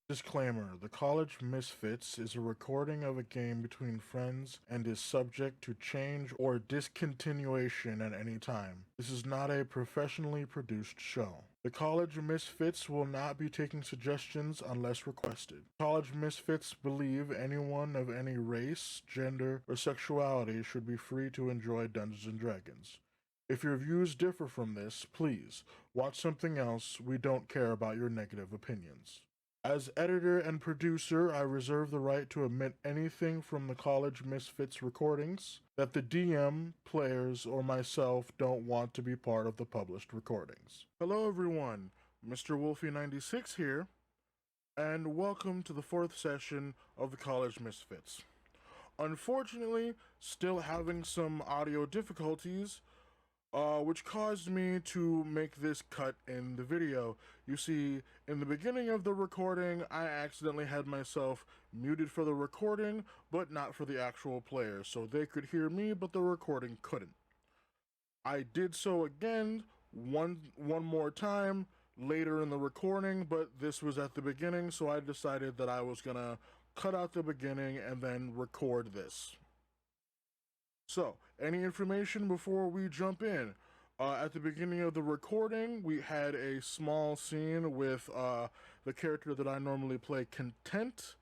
Disclaimer: The College Misfits is a recording of a game between friends and is subject to change or discontinuation at any time. This is not a professionally produced show. The College Misfits will not be taking suggestions unless requested. College Misfits believe anyone of any race, gender, or sexuality should be free to enjoy Dungeons and Dragons. If your views differ from this, please watch something else. We don't care about your negative opinions. As editor and producer, I reserve the right to omit anything from the College Misfits recordings that the DM, players, or myself don't want to be part of the published recordings. Hello, everyone. Mr. Wolfie96 here, and welcome to the fourth session of the College Misfits. Unfortunately, still having some audio difficulties, which caused me to make this cut in the video. You see, in the beginning of the recording, I accidentally had myself muted for the recording, but not for the actual player, so they could hear me, but the recording couldn't. I did so again one more time later in the recording, but this was at the beginning, so I decided that I was gonna cut out the beginning and then record this. So, any information before we jump in? At the beginning of the recording, we had a small scene with the character that I normally play, Content,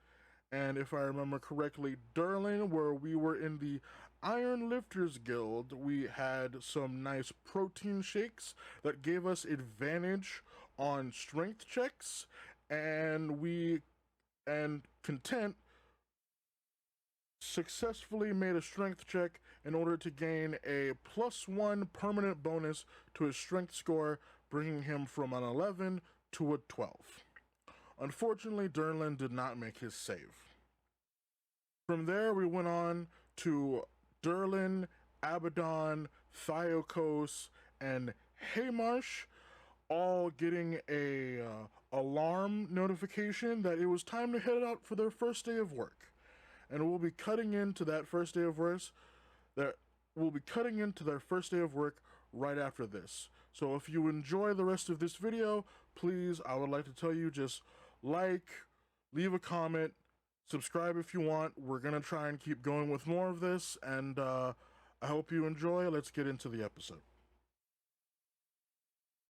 and if I remember correctly, Derlin, where we were in the Iron Lifters Guild. We had some nice protein shakes that gave us advantage on strength checks, and Content successfully made a strength check in order to gain a +1 permanent bonus to his strength score, bringing him from an 11 to a 12. Unfortunately, Derlin did not make his save. From there, we went on to Derlin, Abaddon, Thiokos, and Haymarsh, all getting a alarm notification that it was time to head out for their first day of work. And we'll be cutting into that first day of work. We'll be cutting into their first day of work right after this. So if you enjoy the rest of this video, please, I would like to tell you, just like, leave a comment, subscribe if you want. We're gonna try and keep going with more of this, and I hope you enjoy. Let's get into the episode.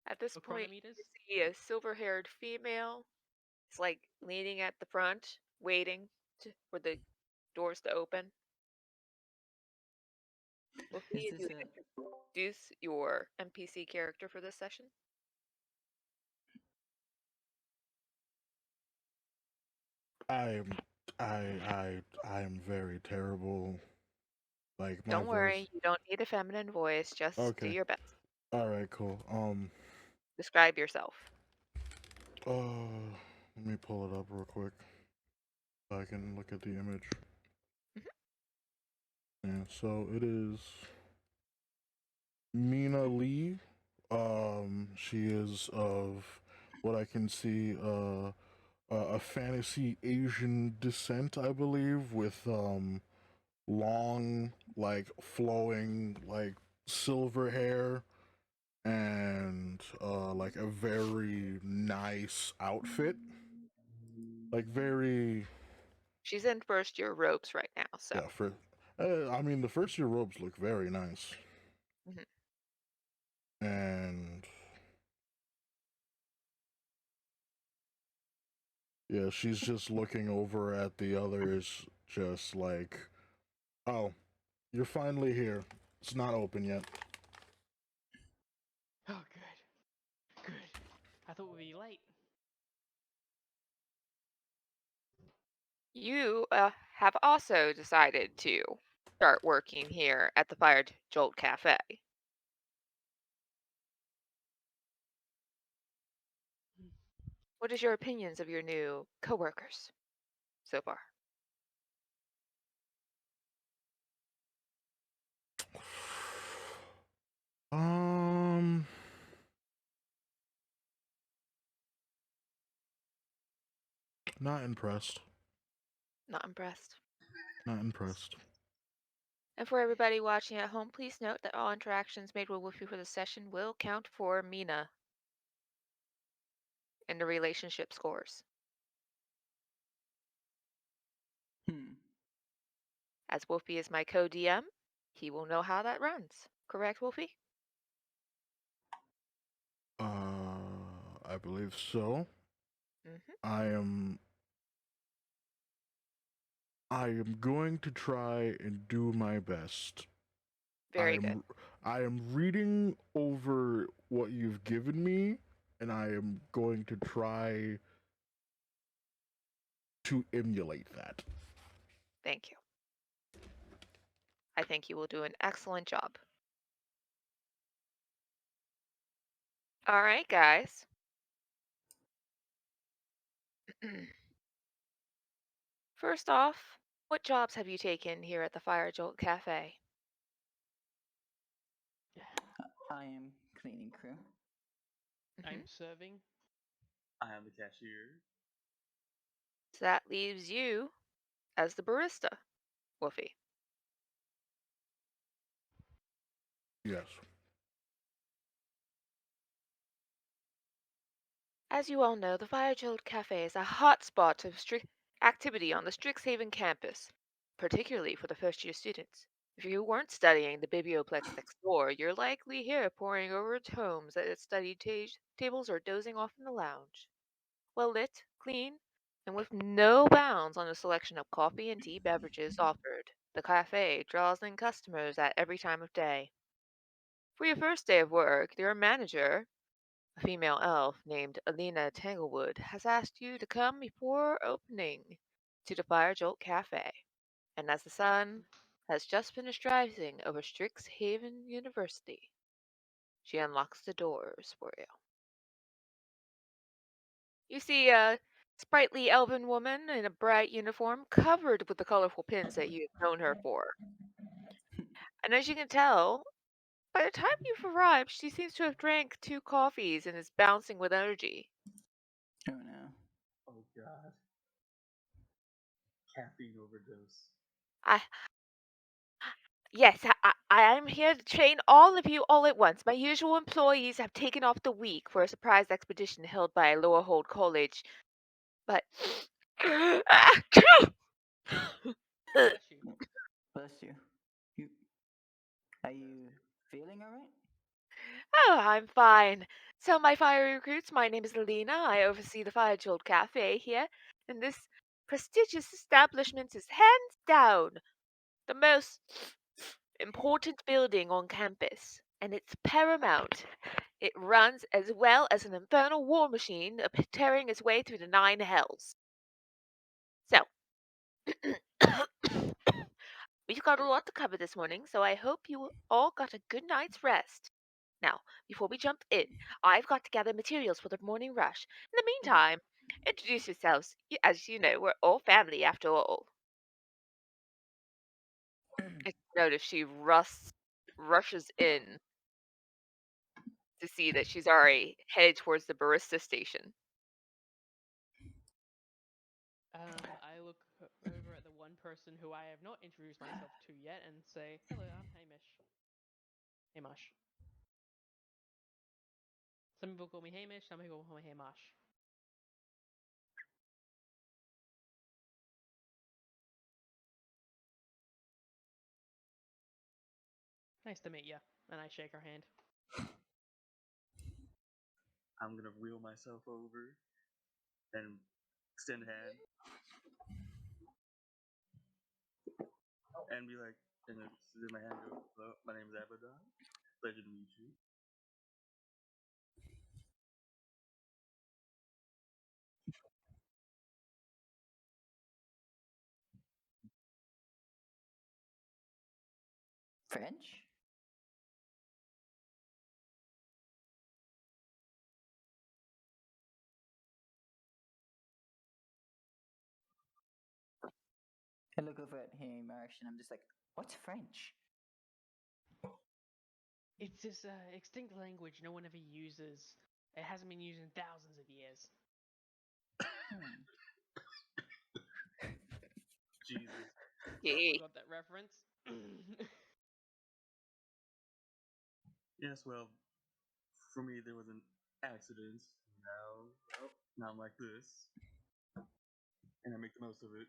At this What point, chronometers? you see a silver-haired female. It's like leaning at the front, waiting for the doors to open. We'll see Is you this to a introduce your NPC character for this session. I am, I am very terrible. Like my Don't voice. worry, you don't need a feminine voice. Just do Okay. your best. All right. Cool. Describe yourself. Let me pull it up real quick so I can look at the image. Mhm. Yeah. So it is Mina Lee. She is of what I can see, a fantasy Asian descent, I believe, with long, like flowing, like silver hair and like a very nice outfit, like very She's in first year robes right now, so. yeah. For I mean, the first year robes look very nice, Mhm. and yeah, she's just looking over at the others, just like, oh, you're finally here. It's not open yet. Oh, good. Good. I thought we'd be late. You have also decided to start working here at the Fire Jolt Cafe. What is your opinions of your new coworkers so far? Um, not impressed. Not impressed. Not impressed. And for everybody watching at home, please note that all interactions made with Wolfie for the session will count for Mina in the relationship scores. As Wolfie is my co-DM, he will know how that runs. Correct, Wolfie? I believe so. Mm-hmm. I am going to try and do my best. I Very good. am I am reading over what you've given me, and I am going to try to emulate that. Thank you. I think you will do an excellent job. All right, guys. First off, what jobs have you taken here at the Fire Jolt Cafe? I am cleaning crew. Mhm. I'm serving. I am the cashier. So that leaves you as the barista, Wolfie. Yes. As you all know, the Fire Jolt Cafe is a hotspot of activity on the Strixhaven campus, particularly for the first year students. If you weren't studying the biblioplex next door, you're likely here poring over tomes at study tables or dozing off in the lounge. Well lit, clean, and with no bounds on the selection of coffee and tea beverages offered, the cafe draws in customers at every time of day. For your first day of work, your manager, a female elf named Alina Tanglewood, has asked you to come before opening to the Fire Jolt Cafe. And as the sun has just finished rising over Strixhaven University, she unlocks the doors for you. You see a sprightly elven woman in a bright uniform covered with the colorful pins that you've known her for. And as you can tell, by the time you've arrived, she seems to have drank 2 coffees and is bouncing with energy. Oh no. Oh god. Caffeine overdose. I Yes, I am here to train all of you all at once. My usual employees have taken off the week for a surprise expedition held by Lowerhold College. But Bless you. Bless you. You are you feeling alright? Oh, I'm fine. So, my fire recruits, my name is Alina. I oversee the Fire Jolt Cafe here, and this prestigious establishment is hands down the most important building on campus, and it's paramount. It runs as well as an infernal war machine tearing its way through the 9 hells. So, we've got a lot to cover this morning, so I hope you all got a good night's rest. Now, before we jump in, I've got to gather materials for the morning rush. In the meantime, introduce yourselves. As you know, we're all family after all. I notice she rushes in to see that she's already headed towards the barista station. I look over at the one person who I have not introduced myself to yet and say, "Hello, I'm Hamish." Hamish. Some people call me Hamish, some people call me Hamish. Nice to meet you. And I shake her hand. I'm gonna wheel myself over and extend a hand and be like, and then my hand go, hello, my name is Abaddon. Pleasure to meet you. French? I look over at Hamish and I'm just like, what's French? It's this extinct language no one ever uses. It hasn't been used in thousands of years. Hmm. Jesus. Someone Yay. got that reference? Yes, well, for me there was an accident. Now I'm like this. And I make the most of it.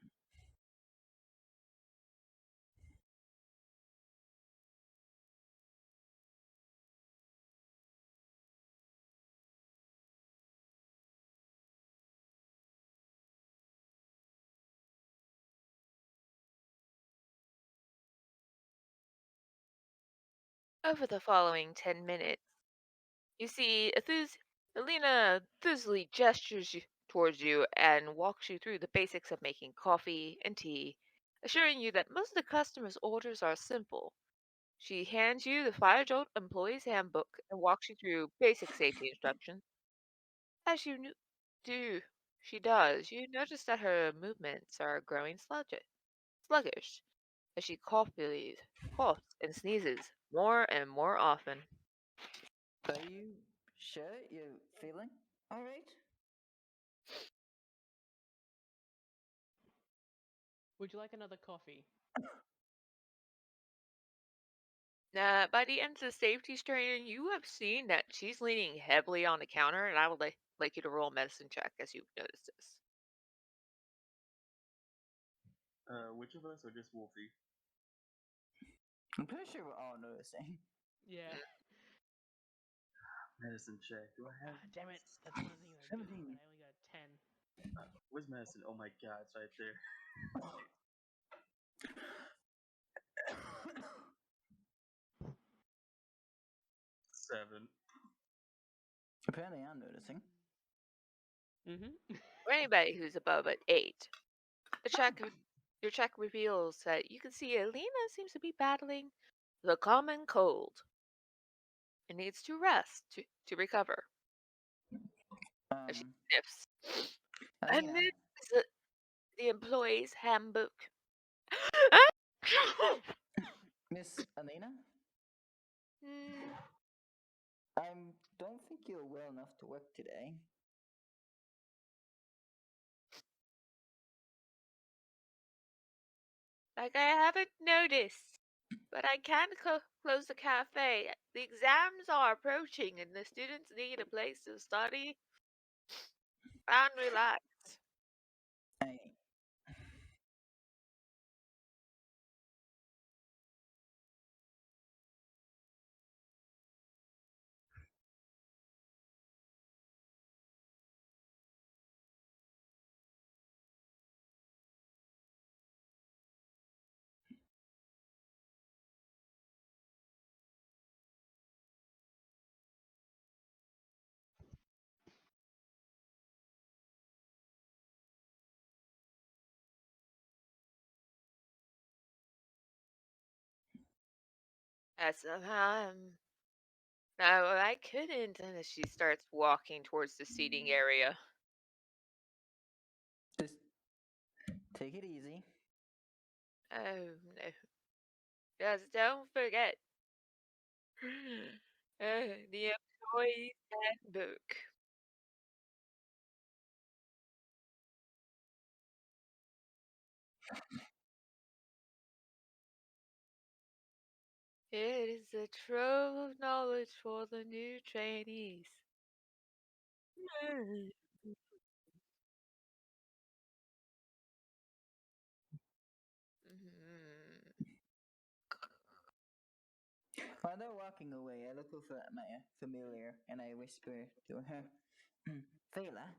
Over the following 10 minutes, you see Alina enthusiastically gestures towards you and walks you through the basics of making coffee and tea, assuring you that most of the customers' orders are simple. She hands you the Fire Jolt Employee's Handbook and walks you through basic safety instructions. As you do, she does. You notice that her movements are growing sluggish as she coughs and sneezes more and more often. Are you sure you're feeling alright? Would you like another coffee? By the end of the safety training, you have seen that she's leaning heavily on the counter, and I would like you to roll a medicine check as you notice this. Which of us or just Wolfie? I'm pretty sure we're all noticing. Yeah. Medicine check. Do I have? Damn it. That's one thing I do, 17. but I only got a 10. Where's medicine? Oh my god, it's right there. 7. Apparently, I'm noticing. Mm-hmm. For anybody who's above an 8, your check reveals that you can see Alina seems to be battling the common cold and needs to rest to recover as she Um, sniffs. And Alina, this is the employee's handbook. Miss Alina, Hmm, I don't think you're well enough to work today. like I haven't noticed, but I can close the cafe. The exams are approaching, and the students need a place to study and relax. I No, I couldn't. And as she starts walking towards the seating area. just take it easy. Oh no! Just don't forget the employee's handbook. It is a trove of knowledge for the new trainees. Mhm. While they're walking away, I look over at my familiar and I whisper to her, Fela,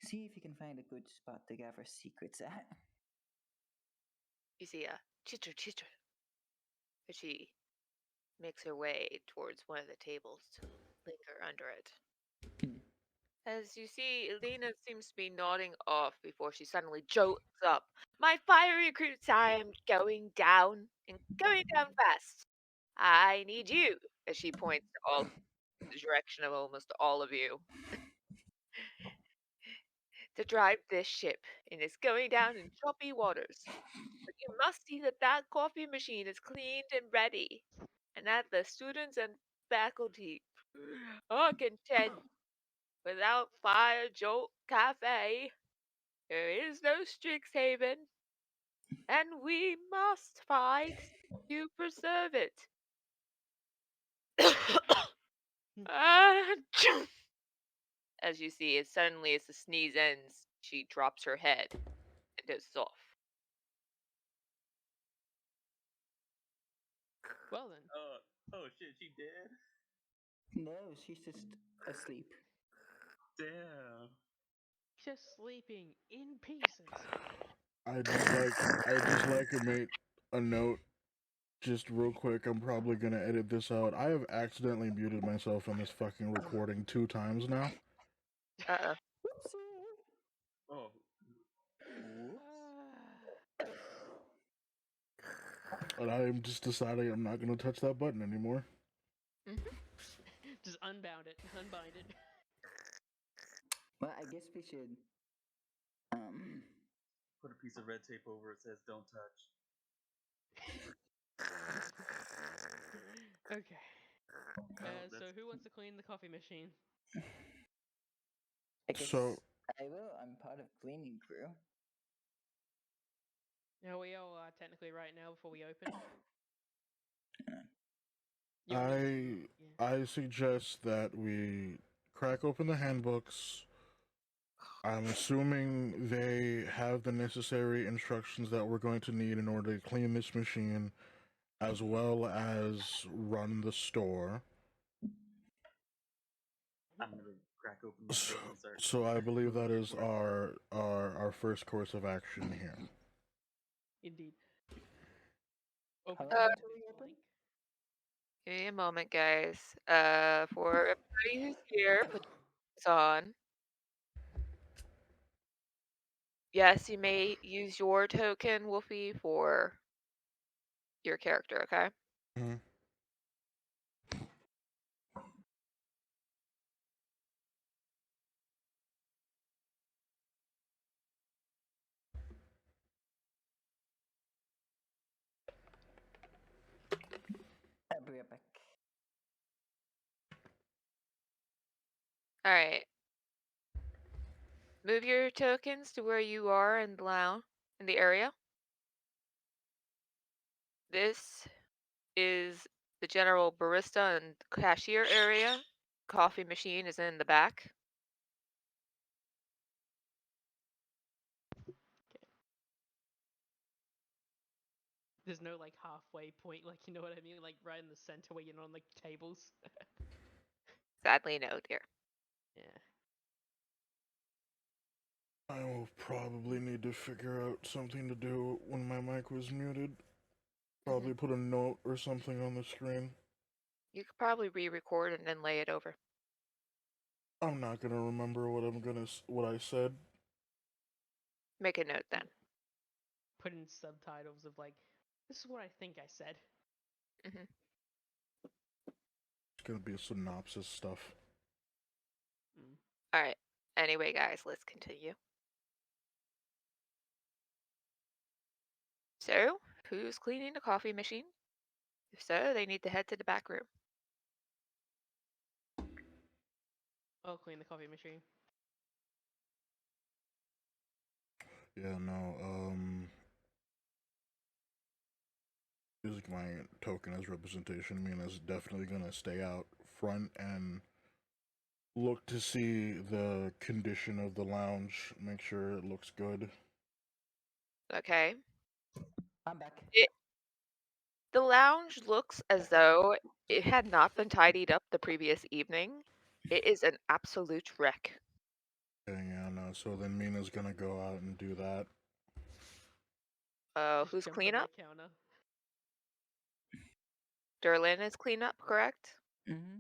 see if you can find a good spot to gather secrets at. You see a chitter chitter as she makes her way towards one of the tables to linger under it. As you see, Elena seems to be nodding off before she suddenly jolts up. My fire recruits, I am going down and going down fast. I need you, as she points the direction of almost all of you, to drive this ship, and it's going down in choppy waters. But you must see that that coffee machine is cleaned and ready, and that the students and faculty are content. Without Fire Jolt Cafe, there is no Strixhaven, and we must fight to preserve it. Achoo! As you see, as the sneeze ends, she drops her head and dozes off. Well then. Oh shit, she dead? No, she's just asleep. Damn. Just sleeping in pieces. I just like to make a note just real quick, I'm probably gonna edit this out. I have accidentally muted myself on this fucking recording 2 times now. Uh-oh. Whoopsie. Oh, And I'm just deciding I'm not gonna touch that button anymore. Just unbound it, unbind it. Well, I guess we should. put a piece of red tape over it says "Don't touch." Okay. Well, So that's who wants to clean the coffee machine? I guess So- I will. I'm part of cleaning crew. Yeah, we all are technically right now before we open. You want me to- yeah. I suggest that we crack open the handbooks. I'm assuming they have the necessary instructions that we're going to need in order to clean this machine, as well as run the store. I'm gonna crack open my book and start. So I believe that looking is for it. our first course of action here. Indeed. How Open long Uh, until we open? blank. Give me a moment, guys. For everybody who's here, put this on. Yes, you may use your token, Wolfie, for your character, okay? Mhm. I'll be right back. All right. Move your tokens to where you are in the lounge, in the area. This is the general barista and cashier area. Coffee machine is in the back. There's no like halfway point, like you know what I mean, like right in the center where you're on like tables. Sadly, no, dear. Yeah. I will probably need to figure out something to do when my mic was muted. Probably put a note or something on the screen. You could probably re-record and then lay it over. I'm not gonna remember what I said. Make a note then. Put in subtitles of like, this is what I think I said. Hmm. It's gonna be a synopsis stuff. All right. Anyway, guys, let's continue. So, who's cleaning the coffee machine? If so, they need to head to the back room. I'll clean the coffee machine. Yeah, no, using my token as representation, I mean, is definitely gonna stay out front and look to see the condition of the lounge, make sure it looks good. Okay. I'm back. The lounge looks as though it had not been tidied up the previous evening. It is an absolute wreck. Yeah, no, so then Mina's gonna go out and do that. Just Who's jump on cleanup? the counter. Derlin is cleanup, correct? Mm-hmm.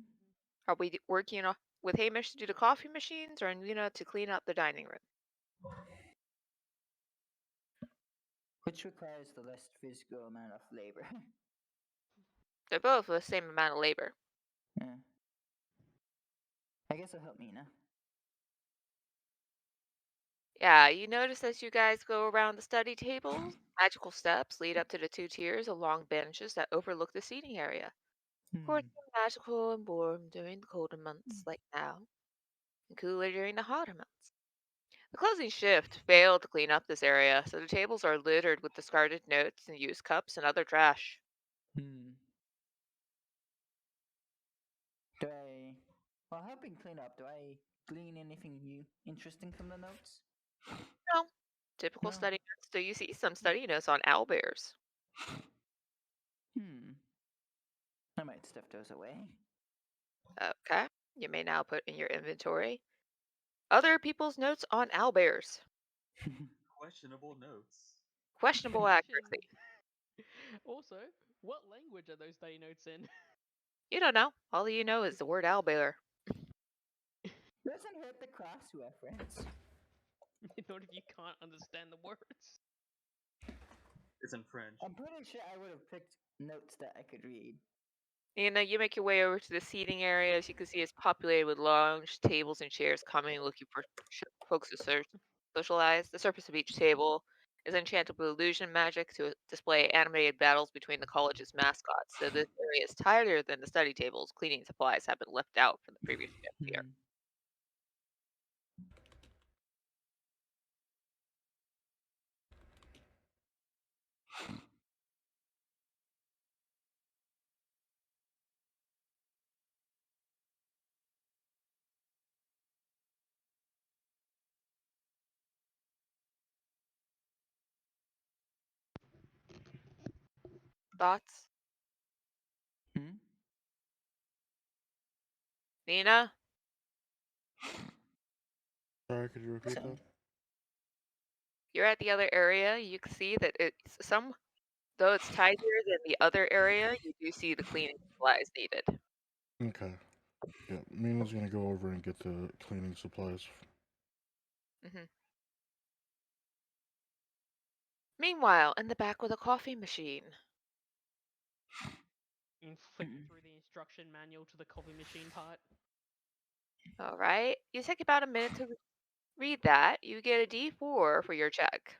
Are we working with Hamish to do the coffee machines or Nina to clean up the dining room? Which requires the less physical amount of labor. They're both the same amount of labor. Yeah. I guess I'll help Mina. Yeah, you notice as you guys go around the study tables, magical steps lead up to the 2 tiers of long benches that overlook the seating area. Of course, they're magical and warm during the colder months like now, and cooler during the hotter months. The closing shift failed to clean up this area, so the tables are littered with discarded notes and used cups and other trash. Do I, while helping clean up, do I glean anything new, interesting from the notes? No, typical No. study notes. So you see some study notes on owlbears. I might stuff those away. Okay, you may now put in your inventory other people's notes on owlbears. Questionable notes. Questionable Question. accuracy. Also, what language are those study notes in? You don't know. All you know is the word owlbear. Doesn't hurt the cross reference. Not if you can't understand the words. It's in French. I'm pretty sure I would have picked notes that I could read. You make your way over to the seating area. As you can see, it's populated with lounge tables and chairs, coming looking for folks to socialize. The surface of each table is enchanted with illusion magic to display animated battles between the college's mascots. So this area is tighter than the study tables. Cleaning supplies have been left out from the previous shift here. Hmm. Thoughts, Hmm? Nina? Sorry, could you repeat that? You're at the other area. You can see that though it's tidier than the other area, you do see the cleaning supplies needed. Okay. Yeah, Mina's gonna go over and get the cleaning supplies. hmm Meanwhile, in the back with a coffee machine. And flicking through the instruction manual to the coffee machine part. All right. You take about a minute to read that. You get a D4 for your check.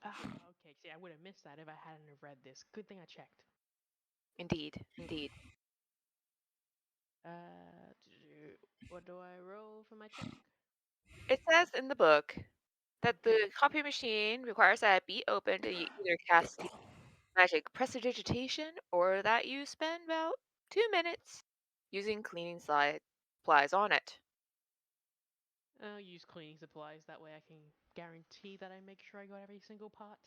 Okay. See, I would have missed that if I hadn't have read this. Good thing I checked. Indeed, indeed. What do I roll for my check? It says in the book that the copy machine requires that it be opened and you either cast magic prestidigitation or that you spend about 2 minutes using cleaning supplies on it. I'll use cleaning supplies. That way I can guarantee that I make sure I got every single part.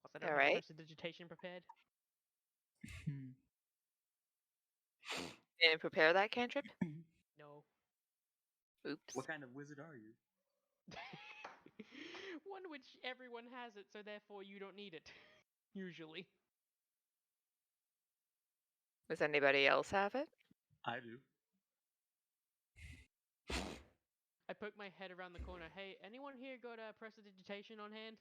Plus, I don't All have right. prestidigitation prepared. Hmm. And prepare that cantrip. No. Oops. What kind of wizard are you? One which everyone has it, so therefore you don't need it. Usually. Does anybody else have it? I do. I poke my head around the corner. Hey, anyone here got prestidigitation on hand?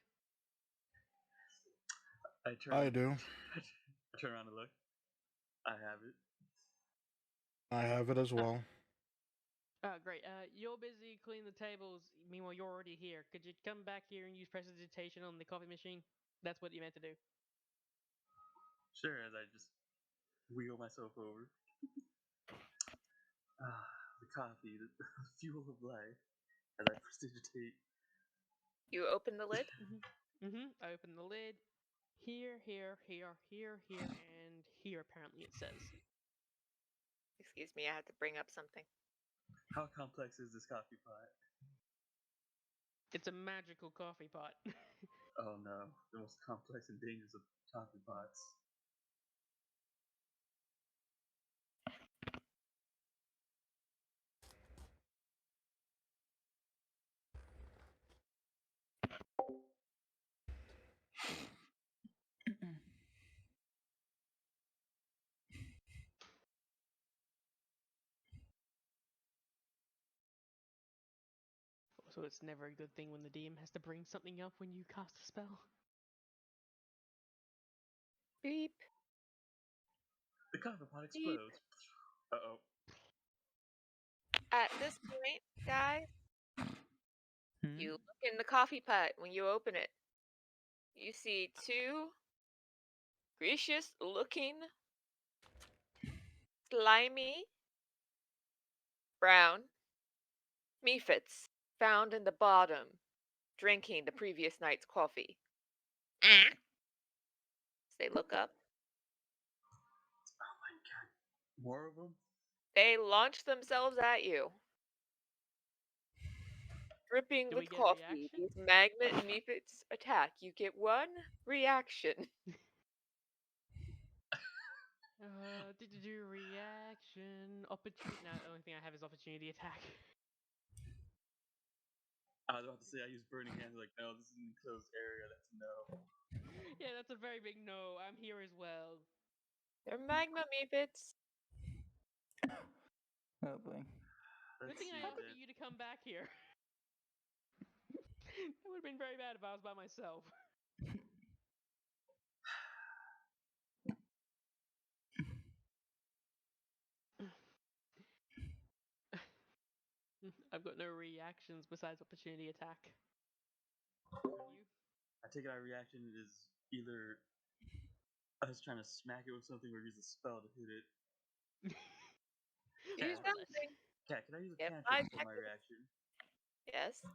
I turn. I do. I turn around and look. I have it. I have it as well. Great. You're busy cleaning the tables. Meanwhile, you're already here. Could you come back here and use prestidigitation on the coffee machine? That's what you meant to do. Sure, as I just wheel myself over. The coffee, the fuel of life. As I prestidigitate. You open the lid. I open the lid. Here, and here. Apparently, it says. Excuse me, I had to bring up something. How complex is this coffee pot? It's a magical coffee pot. Oh no, the most complex and dangerous of coffee pots. So it's never a good thing when the DM has to bring something up when you cast a spell. Beep. The coffee pot Beep. explodes. Uh-oh. At this point, guys, Hmm? you look in the coffee pot when you open it. You see two gracious looking, slimy, brown Misfits found in the bottom, drinking the previous night's coffee. As they look up, Oh my god. More of them? they launch themselves at you. Dripping Do we with get a coffee, reaction? these magnet Misfits attack. You get one reaction. Did you do reaction? Opportunity. No, the only thing I have is opportunity attack. I was about to say I use burning hands. Like, no, this is an enclosed area. That's no. Yeah, that's a very big no. I'm here as well. They're magma Misfits. Oh boy. Good Let's thing see I asked then. you to come back here. That would have been very bad if I was by myself. I've got no reactions besides opportunity attack. You? I take it our reaction is either us trying to smack it with something or use a spell to hit it. Use More or less. something. Cat, can I use a Yep, cantrip for my reaction? Yes.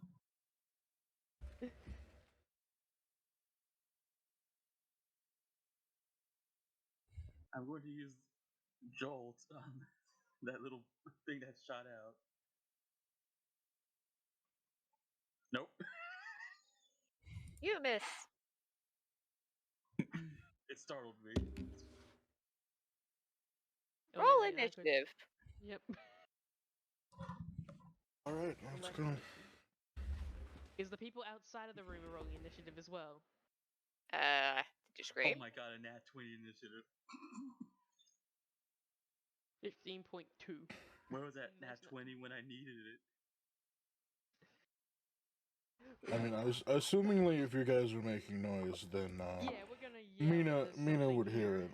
I'm going to use Jolt on that little thing that shot out. Nope. You miss. It startled me. Roll Only way I could. initiative. Yep. All right, let's go. Is the people outside of the room rolling initiative as well? Did you Oh scream? my god, a nat 20 initiative. 15.2. Where was that Nice nat 20 when I needed it? I mean, assumingly, if you guys are making noise, then Yeah, we're gonna yell. Mina There's something would hear here. it.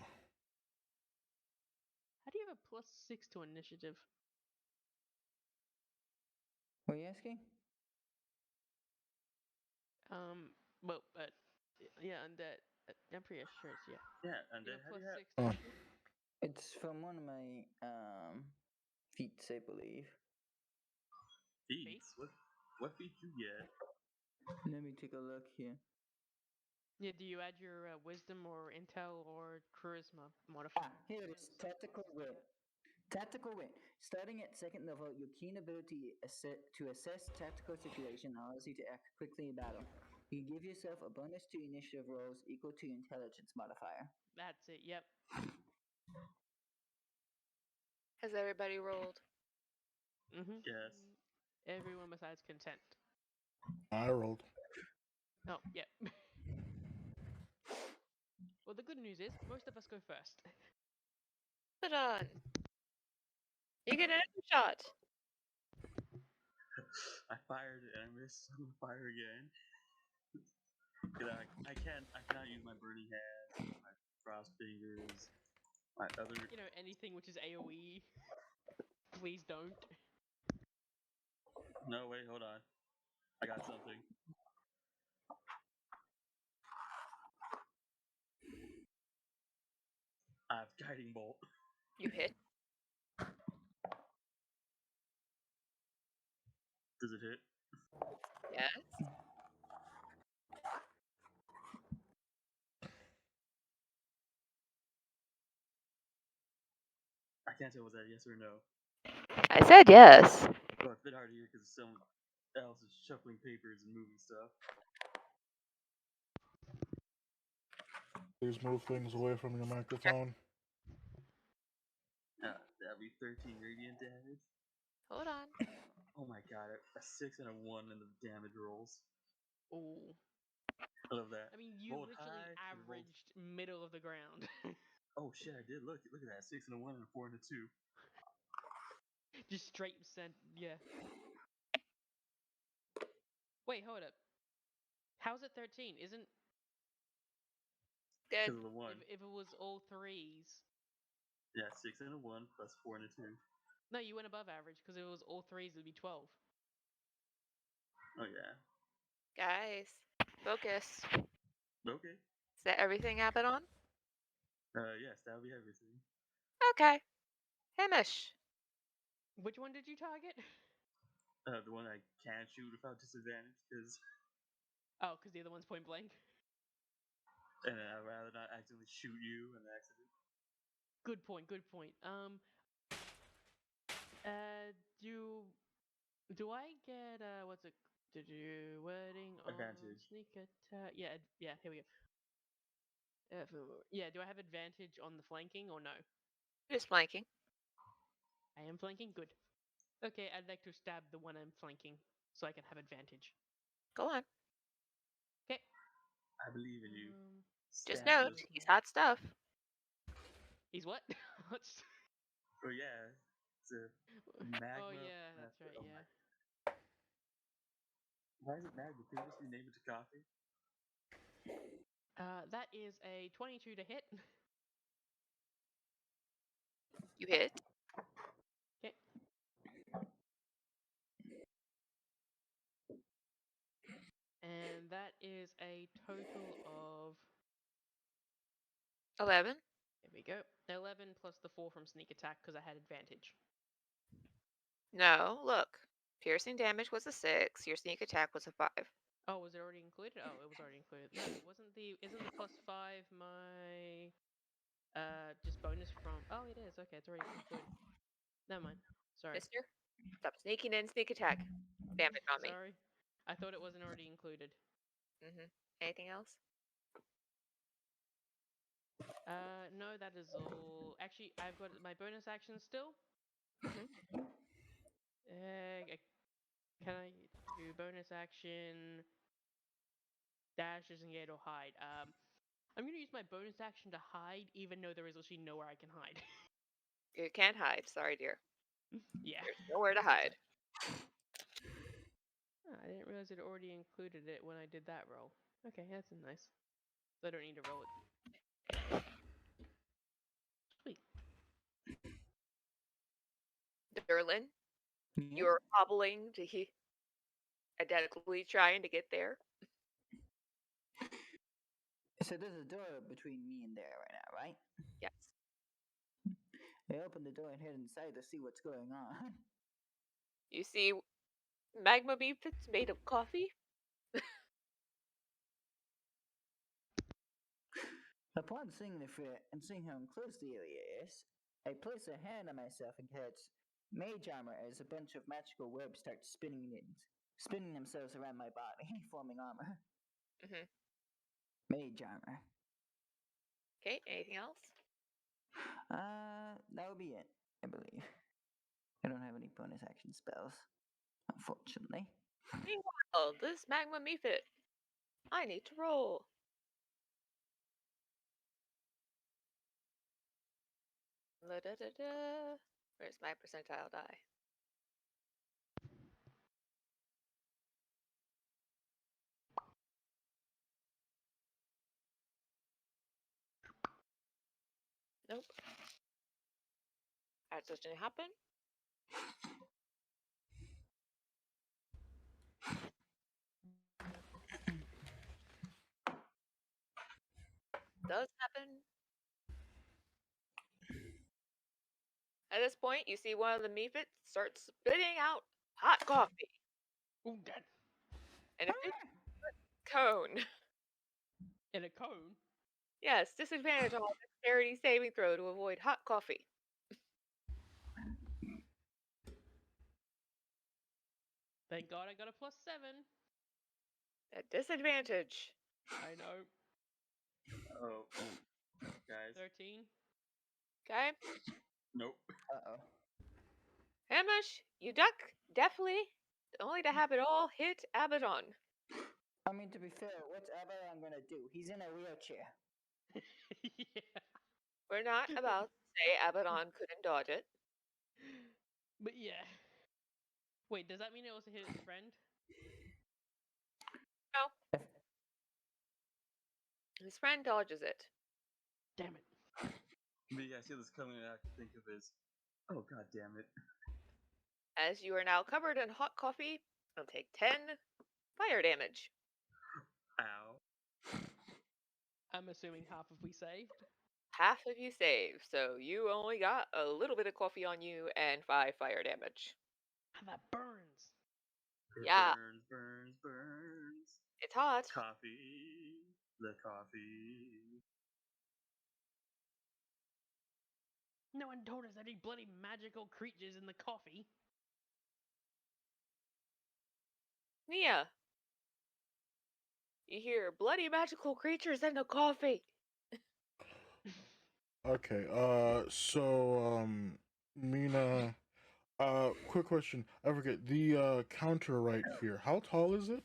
How do you have a +6 to initiative? What are you asking? Well, yeah, undead. I'm pretty sure it's yeah. Yeah, and You then have how do you +6 have to Oh. initiative? It's from one of my feats, I believe. feats? What feat you get? Let me take a look here. Yeah, do you add your wisdom or intel or charisma modifier? Ah, here it is. Tactical wit. Tactical wit. Starting at second level, your keen ability to assess tactical situation allows you to act quickly in battle. You give yourself a bonus to initiative rolls equal to your intelligence modifier. That's it. Yep. Has everybody rolled? Mhm. Yes. Everyone besides consent. I rolled. Oh, yep. Well, the good news is most of us go first. Put on. You get another shot. I fired it and I missed. I'm gonna fire again. I cannot use my burning hands, my frost fingers, my other. You know, anything which is AoE. Please don't. No, wait, hold on. I got something. I have guiding bolt. You hit. Does it hit? Yes. I can't tell was that yes or no. I said yes. Well, it's a bit hard to hear because someone else is shuffling papers and moving stuff. Please move things away from your microphone. That'd be 13 radiant damage. Hold on. Oh my god, a 6 and a 1 in the damage rolls. Oh. I love that. I mean, you Rolled literally high, and rolled- averaged middle of the ground. Oh shit, I did. Look at that. 6 and a 1 and a 4 and a 2. Just straight sent. Yeah. Wait, hold up. How's it 13? Isn't Good. Because of the 1. if it was all threes? Yeah, 6 and a 1 plus 4 and a 2. No, you went above average because if it was all threes, it'd be 12. Oh yeah. Guys, focus. Okay. Is that everything Abaddon? Yes, that would be everything. Okay. Hamish. Which one did you target? The one I can shoot without disadvantage, because Oh, because the other one's point blank. and I'd rather not accidentally shoot you in an accident. Good point. Good point. Do I get what's it? Did you wording on Advantage. sneak attack? Yeah, yeah. Here we go. Yeah. Do I have advantage on the flanking or no? Just flanking. I am flanking. Good. Okay, I'd like to stab the one I'm flanking so I can have advantage. Go on. Okay. I believe in you. Just Stab note, those. he's hot stuff. He's what? Oh yeah, it's a magma. Oh yeah, that's right. oh Yeah. Why is it magma? Can we just rename it to coffee? That is a 22 to hit. You hit. Okay. And that is a total of 11. there we go. 11 plus the 4 from sneak attack because I had advantage. No, look. Piercing damage was a 6. Your sneak attack was a 5. Oh, was it already included? Oh, it was already included. No, wasn't the isn't the plus 5 my just bonus from oh it is, okay, it's already included. Never mind. Sorry. Mister, stop sneaking in sneak attack damage on me. Sorry. I thought it wasn't already included. Anything else? No, that is all. Actually, I've got my bonus action still. Can I do bonus action? Dash, disengage, or hide? I'm gonna use my bonus action to hide, even though there is literally nowhere I can hide. You can't hide. Sorry, dear. Yeah. There's nowhere to hide. Oh, I didn't realize it already included it when I did that roll. Okay, that's nice. So I don't need to roll it. Sweet. Derlin, Yeah. you're hobbling to identically trying to get there. So there's a door between me and there right now, right? Yes. I open the door and head inside to see what's going on. You see magma Misfits made of coffee? Upon seeing the threat and seeing how enclosed the area is, I place a hand on myself and catch mage armor as a bunch of magical webs start spinning themselves around my body, forming armor. Mage armor. Okay, anything else? That would be it, I believe. I don't have any bonus action spells, unfortunately. Meanwhile, this magma Misfit. I need to roll. La-da-da-da. Where's my percentile die? Nope. That doesn't happen. Does happen. At this point, you see one of the Misfits start spitting out hot coffee. Ooh, dead. And a 50 cone. In a cone? Yes, disadvantage on dexterity saving throw to avoid hot coffee. Thank God I got a +7. At disadvantage. I know. Oh, guys. 13. Okay? Nope. Uh-oh. Hamish, you duck deftly, only to have it all hit Abaddon. I mean, to be fair, what's Abaddon gonna do? He's in a wheelchair. Yeah. We're not about to say Abaddon couldn't dodge it. But yeah. Wait, does that mean it also hit its friend? No. His friend dodges it. Damn it. But yeah, I see this coming and I can think of is, oh god damn it. As you are now covered in hot coffee, you'll take 10 fire damage. Ow. I'm assuming half of we saved. Half of you save, so you only got a little bit of coffee on you and 5 fire damage. And that burns. It Yeah. burns. It's hot. Coffee. The coffee. No one told us any bloody magical creatures in the coffee. Nia, you hear bloody magical creatures in the coffee. Okay, Mina, quick question. I forget the counter right here. How tall is it?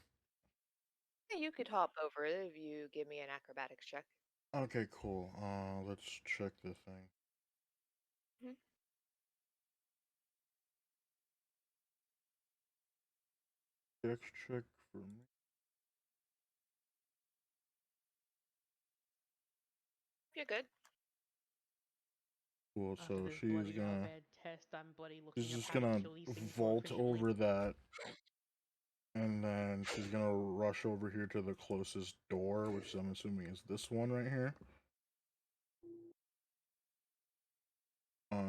You could hop over it if you give me an acrobatics check. Okay, cool. Let's check the thing. Mhm. Dex check for me. You're good. Cool. After So this bloody bad test, I'm bloody she's looking up just how to gonna kill these things more vault efficiently. over that, and then she's gonna rush over here to the closest door, which I'm assuming is this one right here.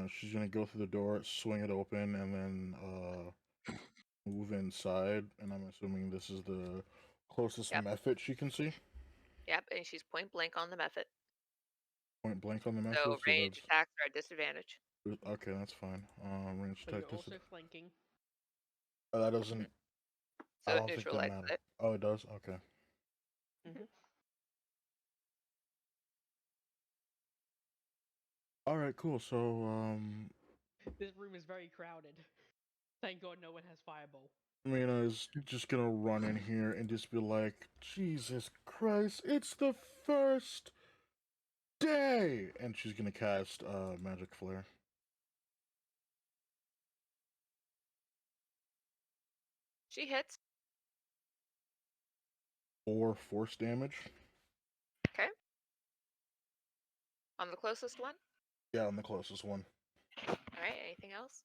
She's gonna go through the door, swing it open, and then move inside. And I'm assuming this is the closest Yep. method she can see. Yep, and she's point blank on the method. Point blank on the method, So so range that's attacks are a disadvantage. okay. That's fine. Range But you're attack also flanking. that doesn't. I So it don't think that neutralizes matters. it. Oh, it does. Okay. Mm-hmm. All right. Cool. So This room is very crowded. Thank God no one has fireball. Mina is just gonna run in here and just be like, Jesus Christ, it's the first day! And she's gonna cast Magic Flare. She hits. Or force damage. Okay. On the closest one. Yeah, on the closest one. Alright, anything else?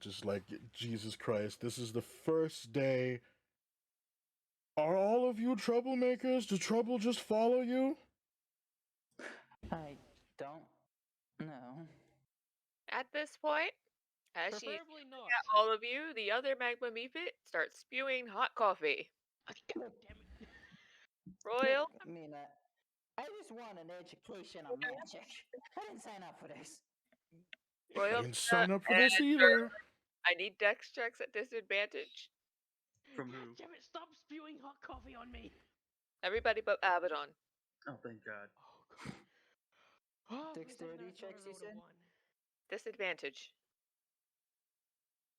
Just like, Jesus Christ, this is the first day. Are all of you troublemakers? Does trouble just follow you? I don't know. At this point, as she's Preferably not. at all of you, the other magma mephit starts spewing hot coffee. God damn it. Royal, Look, Mina, I just want an education on magic. I didn't sign up for this. Royal, I didn't sign up for and this either. I need dex checks at disadvantage. From God who? damn it, stop spewing hot coffee on me. Everybody but Abaddon. Oh, thank God. Oh, God. Oh, for a second Dexterity I thought checks, I you rolled a said? 1. Disadvantage.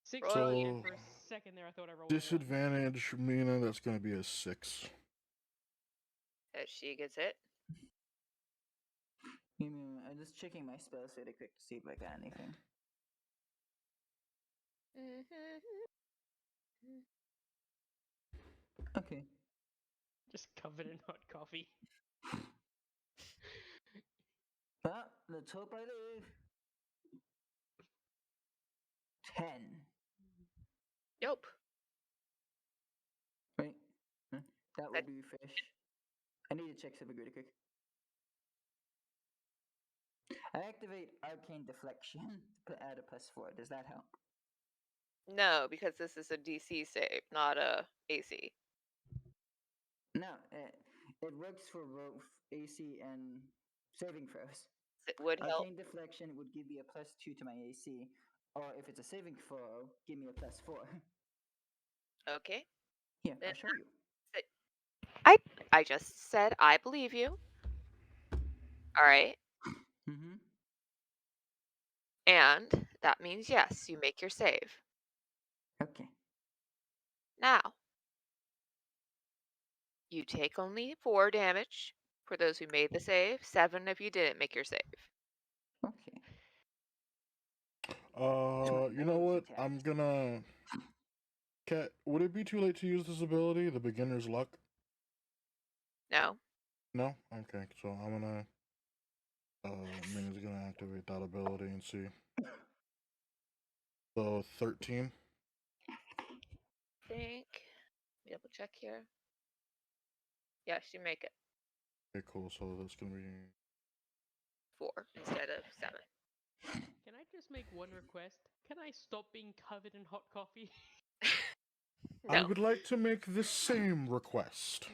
16, Royal, and So, for a second there I thought I rolled a 1. disadvantage, Mina, that's gonna be a 6. as she gets hit. Give me a moment. I'm just checking my spells really quick to see if I got anything. Okay. Just covered in hot coffee. Well, let's hope I live. 10. Nope. Wait. Huh? That That- would be fresh. I need to check something really quick. I activate Arcane Deflection to add a +4. Does that help? No, because this is a DC save, not a AC. No, it works for both AC and saving throws. It would help. Arcane Deflection would give me a +2 to my AC, or if it's a saving throw, give me a +4. Okay. Here, Then I'll show you. I just said I believe you. All right. Mm-hmm. And that means yes, you make your save. Okay. Now, you take only 4 damage for those who made the save, 7 if you didn't make your save. Okay. You know what? attack. I'm gonna. Cat, would it be too late to use this ability, the beginner's luck? No. No? Okay, so I'm gonna. Mina's gonna activate that ability and see. So 13. Think. Double check here. Yes, you make it. Okay, cool. So that's gonna be. 4 instead of 7. Can I just make one request? Can I stop being covered in hot coffee? I No. would like to make the same request.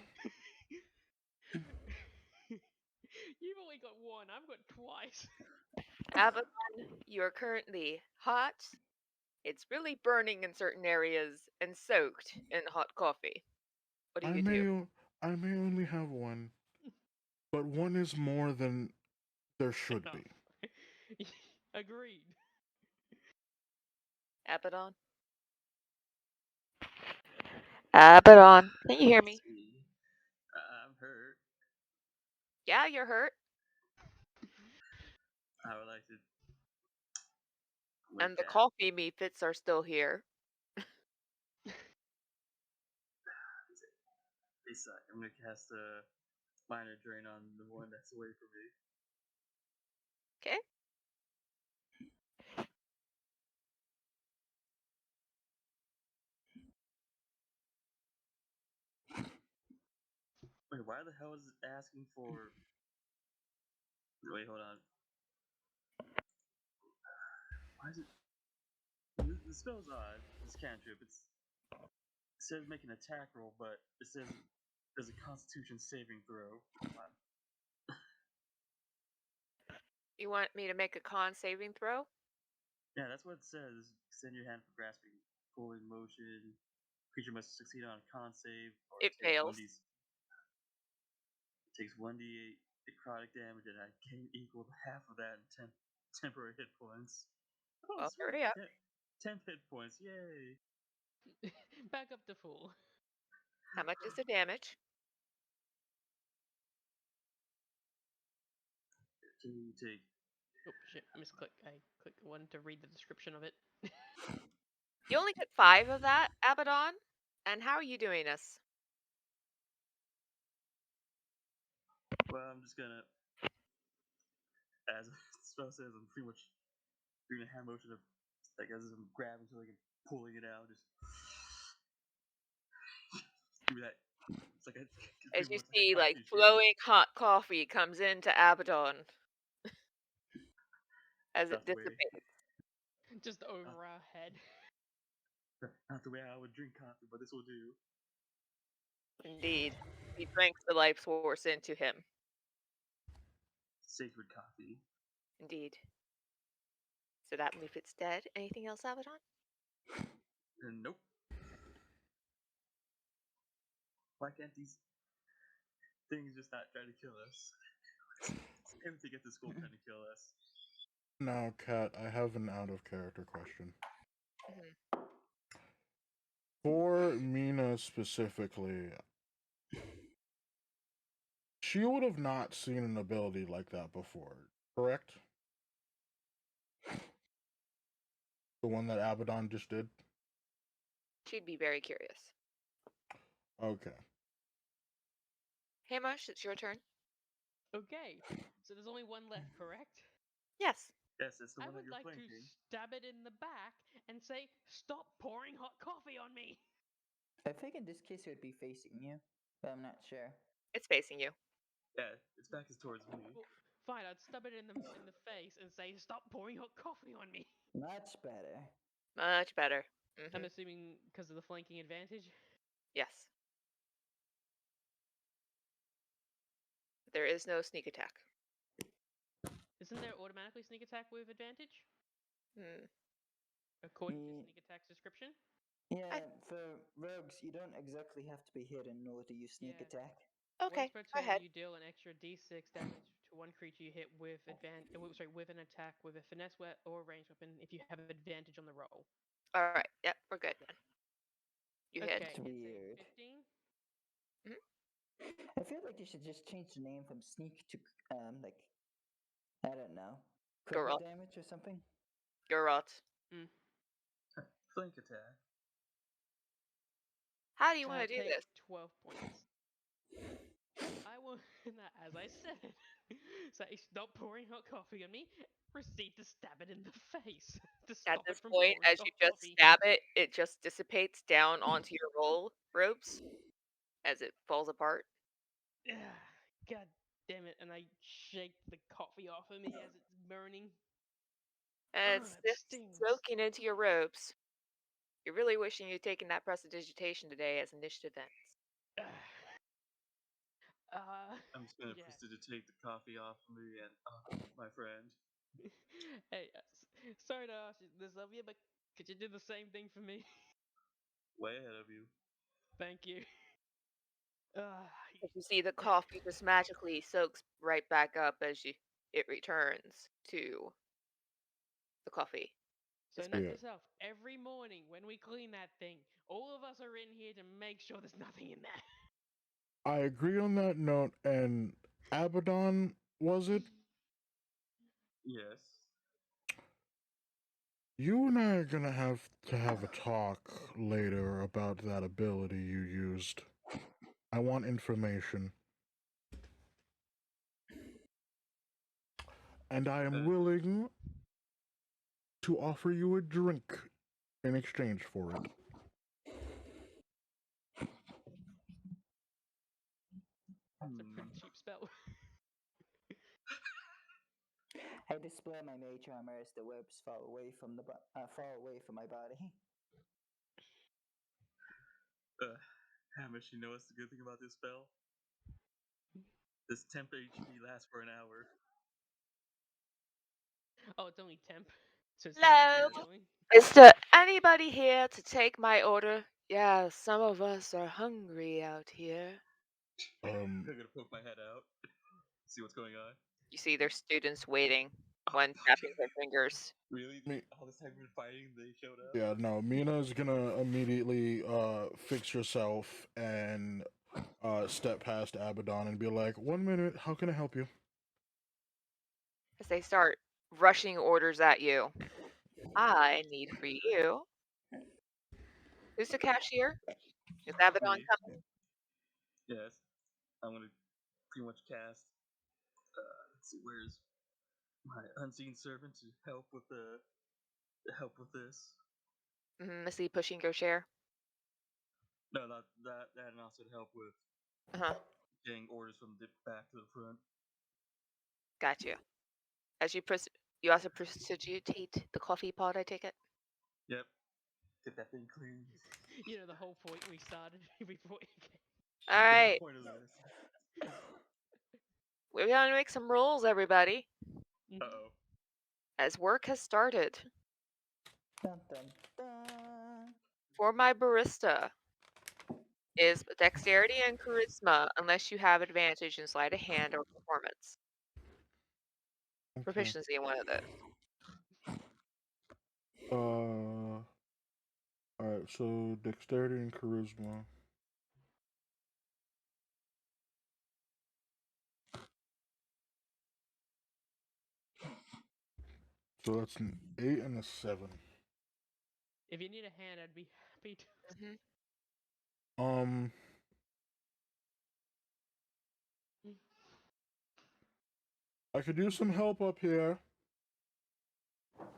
You've only got 1, I've got twice. Abaddon, you are currently hot. It's really burning in certain areas and soaked in hot coffee. What do I you may, do? I may only have one, but one is more than there should Enough. be. Agreed. Abaddon? Abaddon, can you hear me? See. Yeah, you're hurt. I would like to And wake the Cat. coffee Misfits are still here. They suck. I'm gonna cast a minor drain on the one that's away from me. Okay. Wait, why the hell is it asking for? Wait, hold on. Why is it? The spell's odd. This cantrip. It says make an attack roll, but it says there's a Constitution saving throw. Wow. You want me to make a con saving throw? Yeah, that's what it says. Extend your hand for grasping. Pulling motion. Creature must succeed on a con save or It take fails. 1d. Takes 1d8 necrotic damage, and I gain equal to half of that in temporary hit points. Oh, Well, sweet! hurry up. 10 hit points, yay! Back up to full. How much is the damage? Can you take? Oh shit, misclick. I clicked one to read the description of it. You only get 5 of that, Abaddon. And how are you doing this? Well, I'm just gonna, as the spell says, I'm pretty much doing a hand motion of, like, as I'm grabbing something and pulling it out, just do that. It's like it's As pretty you much like a see, like, kaiju shape. flowing hot coffee comes into Abaddon as it Not the way, dissipates. Just not, over our head. not the way I would drink coffee, but this will do. Indeed. He drinks the life force into him. Sacred coffee. Indeed. So that Misfits dead. Anything else, Abaddon? And nope. Why can't these things just not try to kill us? Everything at the school trying to kill us. Now, Kat, I have an out of character question. Mhm. For Mina specifically, she would have not seen an ability like that before, correct? The one that Abaddon just did? She'd be very curious. Okay. Hamish, it's your turn. Okay, so there's only one left, correct? Yes. Yes, it's the I one that would you're like to flanking. stab it in the back and say, "Stop pouring hot coffee on me." I think in this case it would be facing you, but I'm not sure. It's facing you. Yeah, its back is towards me. Well, fine, I'd stab it in the face and say, "Stop pouring hot coffee on me." Much better. Much better. I'm Hmm. assuming because of the flanking advantage. Yes. There is no sneak attack. Isn't there automatically sneak attack with advantage? Hmm. According to Ye- sneak attack's description? I, Yeah, for rogues, you don't exactly have to be hidden in order to use sneak Yeah. attack. Once okay, per go turn, ahead. you deal an extra d6 damage to one creature you hit with with an attack with a finesse or ranged weapon if you have advantage on the roll. All right. Yep, we're good then. You hit. Okay, It's it's a weird. 15. I feel like you should just change the name from sneak to like I don't know, critical Geralt. damage or something. Geralt. Mm. Flank attack. How do you want to do Take this? 12 points. I will, as I said, say stop pouring hot coffee on me. Proceed to stab it in the face to At stop it this from point, pouring as you hot just coffee. stab it, it just dissipates down onto your roll ropes as it falls apart. God damn it! And I shake the coffee off of me as it's burning. And it's That just stings. soaking into your ropes. You're really wishing you'd taken that prestidigitation today as initiative ends. I'm just gonna Yeah. proceed to take the coffee off of me and, my friend. Hey, sorry to ask you this of you, but could you do the same thing for me? Way ahead of you. Thank you. Uh, As you see, the coffee just magically soaks right back up as it returns to the coffee. so Dispenser. note Yeah. to self: every morning when we clean that thing, all of us are in here to make sure there's nothing in there. I agree on that note, and Abaddon, was it? Yes. You and I are gonna have to have a talk later about that ability you used. I want information. And I am willing to offer you a drink in exchange for it. That's a pretty cheap spell. I display my mage armor as the webs fall away from my body. Hamish, you know what's the good thing about this spell? This temp HP lasts for an hour. Oh, it's only temp, so it's not Hello. actually healing. Is there anybody here to take my order? Yeah, some of us are hungry out here. I'm gonna poke my head out, see what's going on. You see their students waiting, one tapping their fingers. Really? Me- All this time we've been fighting, they showed up? Yeah, no, Mina's gonna immediately fix herself and step past Abaddon and be like, 1 minute, how can I help you? As they start rushing orders at you. I need for you. Who's the cashier? Is Abaddon Me? coming? Yes. I'm gonna pretty much cast. Let's see, where's my unseen servant to help with this? I see pushing your chair. No, not that. That and also to help with Uh-huh. getting orders from the back to the front. Got you. As you also prestidigitate the coffee pot, I take it? Yep. Get that thing clean. You know, the whole point we started before. All The whole right. point of this. We're going to make some rules, everybody, Mhm. Uh-oh. as work has started. Dun, dun, dun. For my barista is dexterity and charisma unless you have advantage in sleight of hand or performance. Okay. Proficiency in one of those. Alright, so dexterity and charisma. So that's an 8 and a 7. If you need a hand, I'd be happy to. Mm-hmm. I could use some help up here.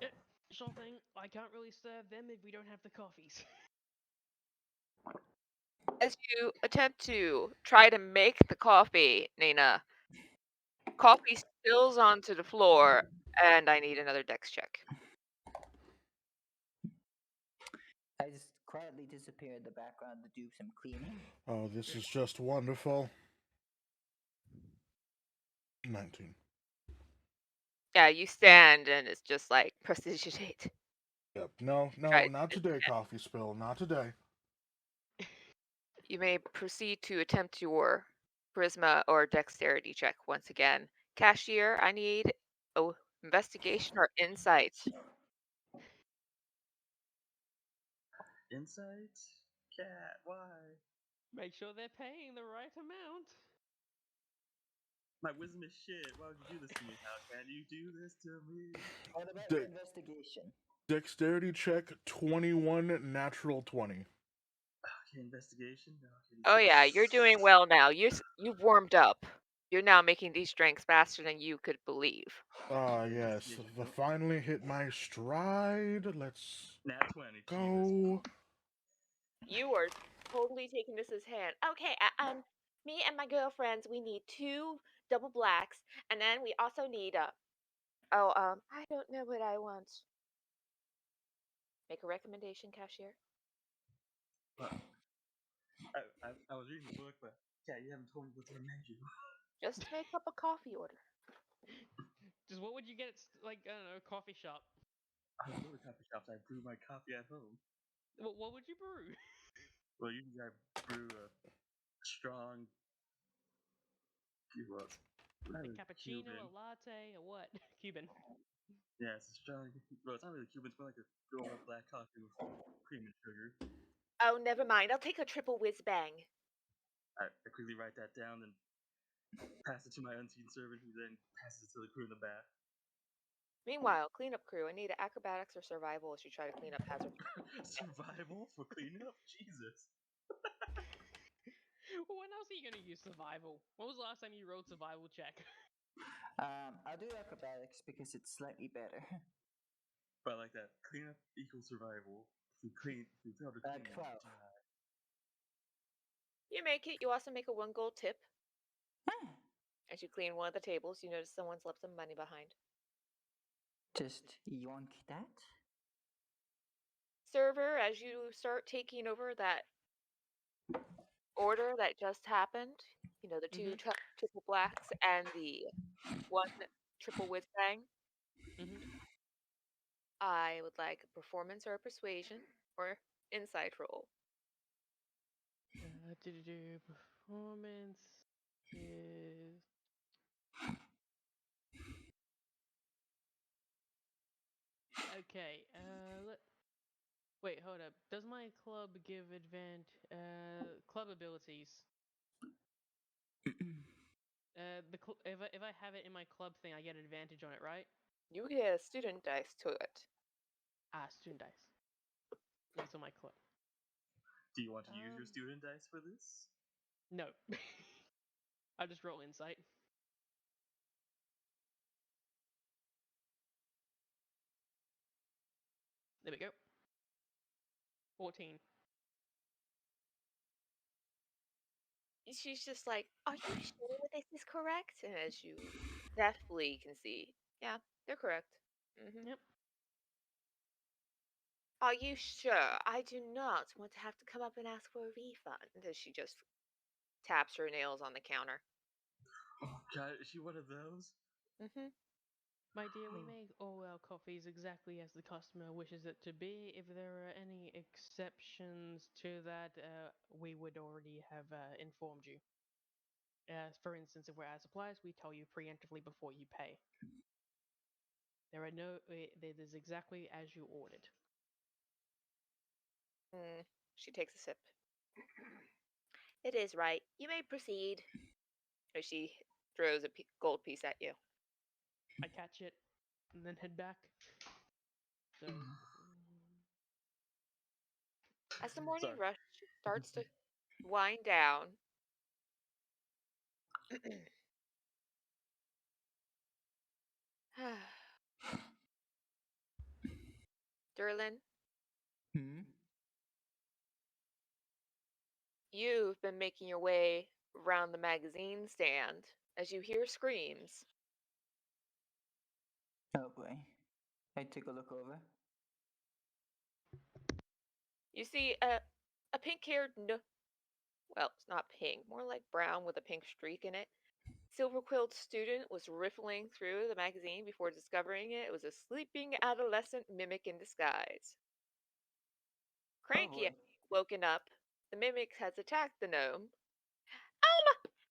Yeah, sure thing. I can't really serve them if we don't have the coffees. As you attempt to try to make the coffee, Nina, coffee spills onto the floor, and I need another dex check. I just quietly disappear in the background to do some cleaning. Oh, this is just wonderful. 19. Yeah, you stand, and it's just like prestidigitate. Yep. No, Right. not today, coffee spill. Not today. You may proceed to attempt your charisma or dexterity check once again. Cashier, I need a investigation or insight. Insight? Cat, why? Make sure they're paying the right amount. My wisdom is shit. Why would you do this to me? How can you do this to me? What about De- investigation? Dexterity check 21, natural 20. Okay, investigation? Okay. Oh yeah, you're doing well now. You've warmed up. You're now making these drinks faster than you could believe. Ah, Okay, yes. investigation. I finally hit my stride. Let's Nat 20. Jesus. go. You are totally taking this as hand. Okay, me and my girlfriends, we need 2 double blacks, and then we also need I don't know what I want. Make a recommendation, cashier. Well, I was reading the book, but Cat, you haven't told me what's on the menu. Just make up a coffee order. Just what would you get at, like, I don't know, a coffee shop? I don't go to coffee shops. I brew my coffee at home. What would you brew? Well, usually I brew a strong. Well, not A really cappuccino, Cuban. a latte, a what? Cuban. Yeah, it's a strong. Well, it's not really Cuban. It's more like a good old black coffee with cream and sugar. Oh, never mind. I'll take a triple whiz bang. I quickly write that down, and pass it to my unseen servant, who then passes it to the crew in the back. Meanwhile, cleanup crew, I need acrobatics or survival as you try to clean up hazard. Survival for cleanup? Jesus. Well, when else are you gonna use survival? When was the last time you rolled survival check? I'll do acrobatics because it's slightly better. But like that, cleanup equals survival. If we fail to clean, we 12. die. You make it. You also make a 1 gold tip. As you clean one of the tables, you notice someone's left some money behind. Just yoink that. Server, as you start taking over that order that just happened, you know, the 2 triple blacks and the 1 triple whiz-bang, I would like a performance or a persuasion or insight roll. Performance is okay. Wait, hold up. Does my club give club abilities? If I have it in my club thing, I get an advantage on it, right? You get a student dice to it. Student dice. What's on my club? Do you want to use your student dice for this? No. I'll just roll insight. There we go. 14. She's just like, "Are you sure this is correct?" And as you deftly can see, yeah, they're correct. Yep. Are you sure? I do not want to have to come up and ask for a refund. As she just taps her nails on the counter. Oh god, is she one of those? My dear, we make all our coffees exactly as the customer wishes it to be. If there are any exceptions to that, we would already have informed you. For instance, if we're out of supplies, we tell you preemptively before you pay. There are no. It is exactly as you ordered. She takes a sip. It is right. You may proceed. As she throws a gold piece at you. I catch it and then head back. So. As the morning Sorry. rush starts to wind down, Derlin, you've been making your way around the magazine stand as you hear screams. Oh boy. I took a look over. You see a pink-haired, well, it's not pink, more like brown with a pink streak in it. Silver-quilled student was riffling through the magazine before discovering it was a sleeping adolescent mimic in disguise. Cranky, boy. woken up, the mimic has attacked the gnome.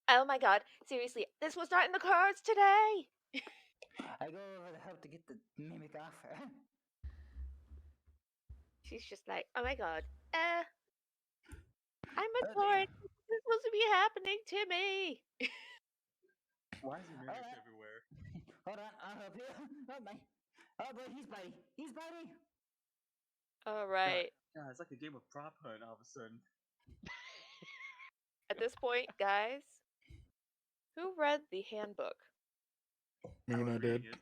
Oh my god, seriously, this was not in the cards today! I go over to help to get the mimic off her. She's just like, oh my god, I'm Oh sorry, dear. this is supposed to be happening to me! Why is there mimics Alright. everywhere? Hold on, I'll help you. Oh my. Oh boy, he's biting. He's biting. Alright. God, it's like a game of prop hunt all of a sudden. At this point, guys, who read the handbook? Me and I did. It.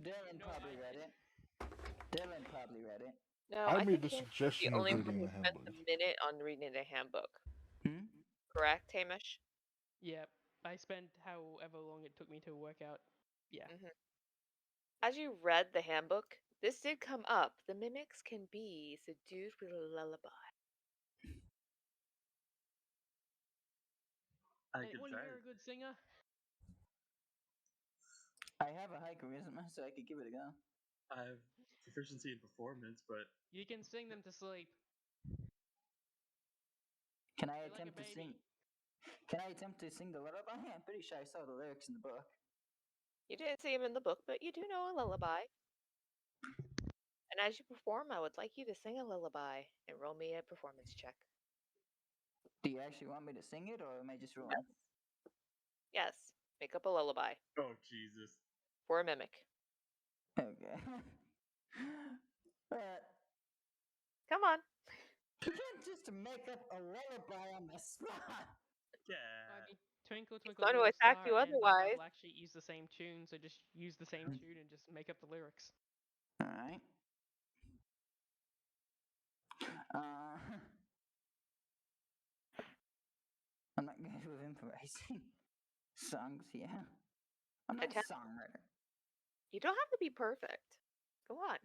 Dylan No, probably I read did. it. Dylan probably read it. No, I I made think the Hamish is the suggestion of only one reading who the spent handbook. a minute on reading the handbook. Hmm? Correct, Hamish? Yep. I spent however long it took me to work out. Yeah. As you read the handbook, this did come up. The mimics can be subdued with a lullaby. I could Anyone try here it. a good singer? I have a high charisma, so I could give it a go. I have proficiency in performance, but You can sing them to sleep. Can I You're like a attempt to sing? baby. Can I attempt to sing the lullaby? I'm pretty sure I saw the lyrics in the book. You didn't see him in the book, but you do know a lullaby. And as you perform, I would like you to sing a lullaby and roll me a performance check. Do you actually want me to sing it, or am I just rolling? Yes, make up a lullaby Oh Jesus! for a mimic. Okay. But Come on. you can't just make up a lullaby on the spot. Yeah. I mean, Twinkle He's Twinkle going to Little attack Star you and Bye Bye otherwise. will actually use the same tune, so just use the same tune and just make up the lyrics. All right. Uh, I'm not good with improvising songs. Yeah, I'm not a Attempt. songwriter. You don't have to be perfect. Go on.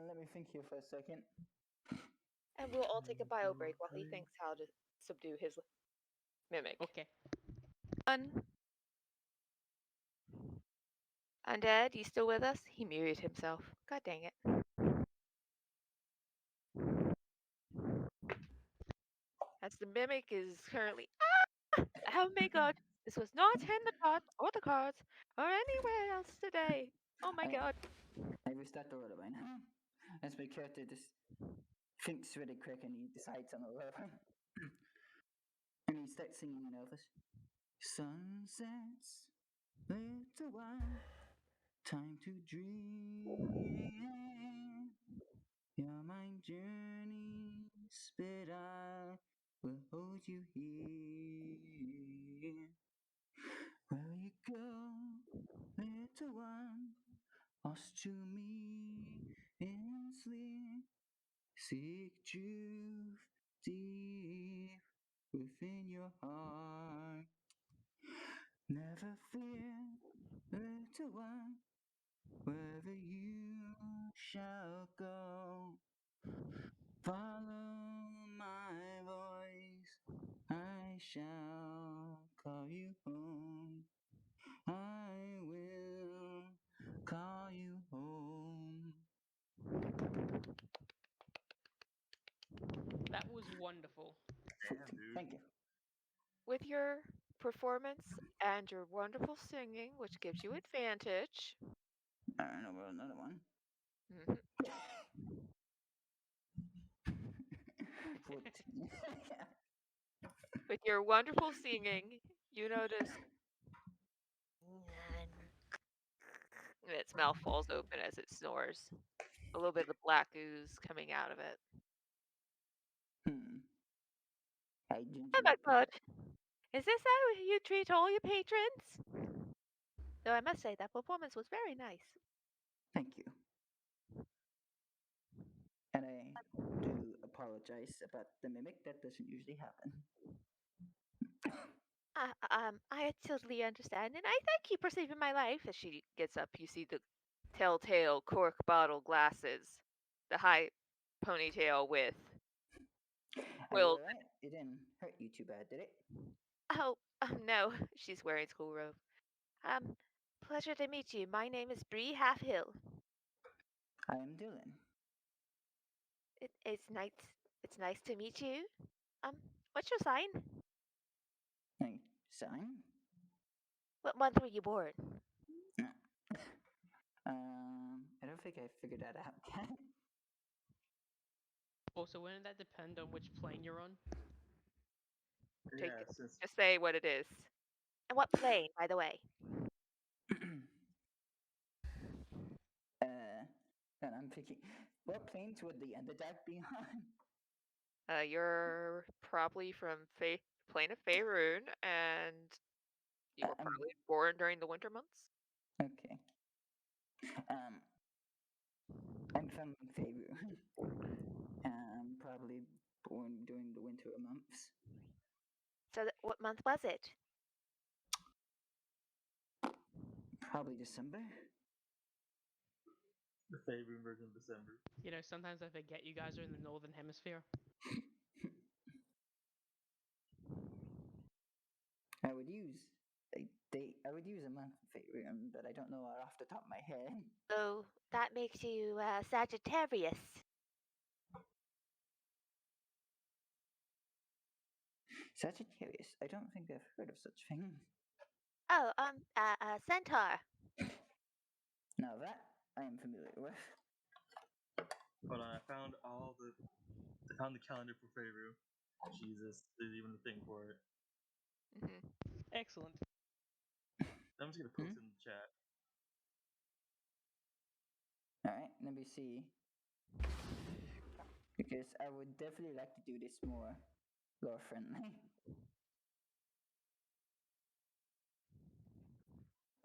Let me think here for a second. And we'll all take a bio break while he thinks how to subdue his mimic. Okay. Undead, you still with us? He muted himself. God dang it. As the mimic is currently. Oh my god. This was not in the pot or the cards or anywhere else today. Oh my god. I restart the lullaby now. As my character just thinks really quick and he decides on a lullaby. And he starts singing in Elvis. Sunsets, little while, time to dream. You're my journey, but I will hold you here. Where you go, little one, lost to me in sleep. Seek truth deep within your heart. Never fear, little one, wherever you shall go. Follow my voice, I shall call you home. I will call you home. That was wonderful. Damn, dude. Thank you. With your performance and your wonderful singing, which gives you advantage. I don't know about another one. Mhm. 14. With your wonderful singing, you notice. And its mouth falls open as it snores. A little bit of black ooze coming out of it. I Oh ginger my it. god. Is this how you treat all your patrons? Though I must say that performance was very nice. Thank you. And I do apologize about the mimic. That doesn't usually happen. I totally understand, and I thank you for saving my life. As she gets up, you see the telltale cork bottle glasses, the high ponytail with Are you quills. alright? It didn't hurt you too bad, did it? Oh, no, she's wearing school robe. Pleasure to meet you. My name is Bree Halfhill. I am Dylan. It's nice. It's nice to meet you. What's your sign? My sign? What month were you born? I don't think I figured that out yet. Also, wouldn't that depend on which plane you're on? Take Yeah, it. since Just say what it is. And what plane, by the way? And I'm thinking, what planes would the Underdark be on? You're probably from plane of Faerun, and you were I'm probably born during the winter months. okay. I'm from Faerun. I'm probably born during the winter months. So, what month was it? Probably December. the favorite version of December. You know, sometimes I forget you guys are in the northern hemisphere. I would use I would use a month for Faerun, but I don't know off the top of my head. So that makes you Sagittarius. Sagittarius. I don't think I've heard of such thing. Oh, Centaur. Now that I am familiar with. Hold on, I found the calendar for Faerun. Jesus, there's even a thing for it. Hmm. Excellent. I'm just gonna Hmm? post it in the chat. Alright, let me see. Because I would definitely like to do this more lore friendly.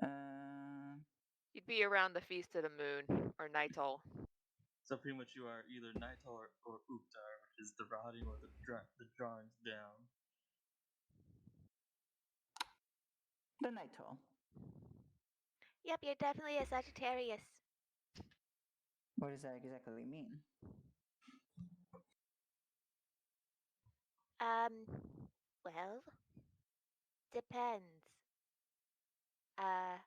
Uh, You'd be around the Feast of the Moon or Nightall. So pretty much you are either Nightal or Uktar, which is the rotting or the drawings down. the night hall. Yep, you're definitely a Sagittarius. What does that exactly mean? Well, depends. Uh,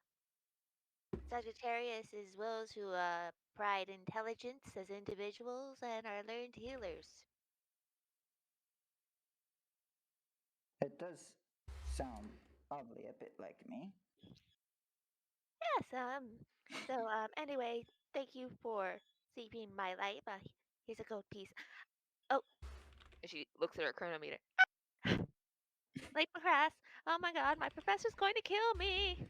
Sagittarius is those who pride intelligence as individuals and are learned healers. It does sound oddly a bit like me. Yes, anyway, thank you for saving my life. Here's a gold piece. Oh, and she looks at her chronometer. Late for class. Oh my god, my professor's going to kill me.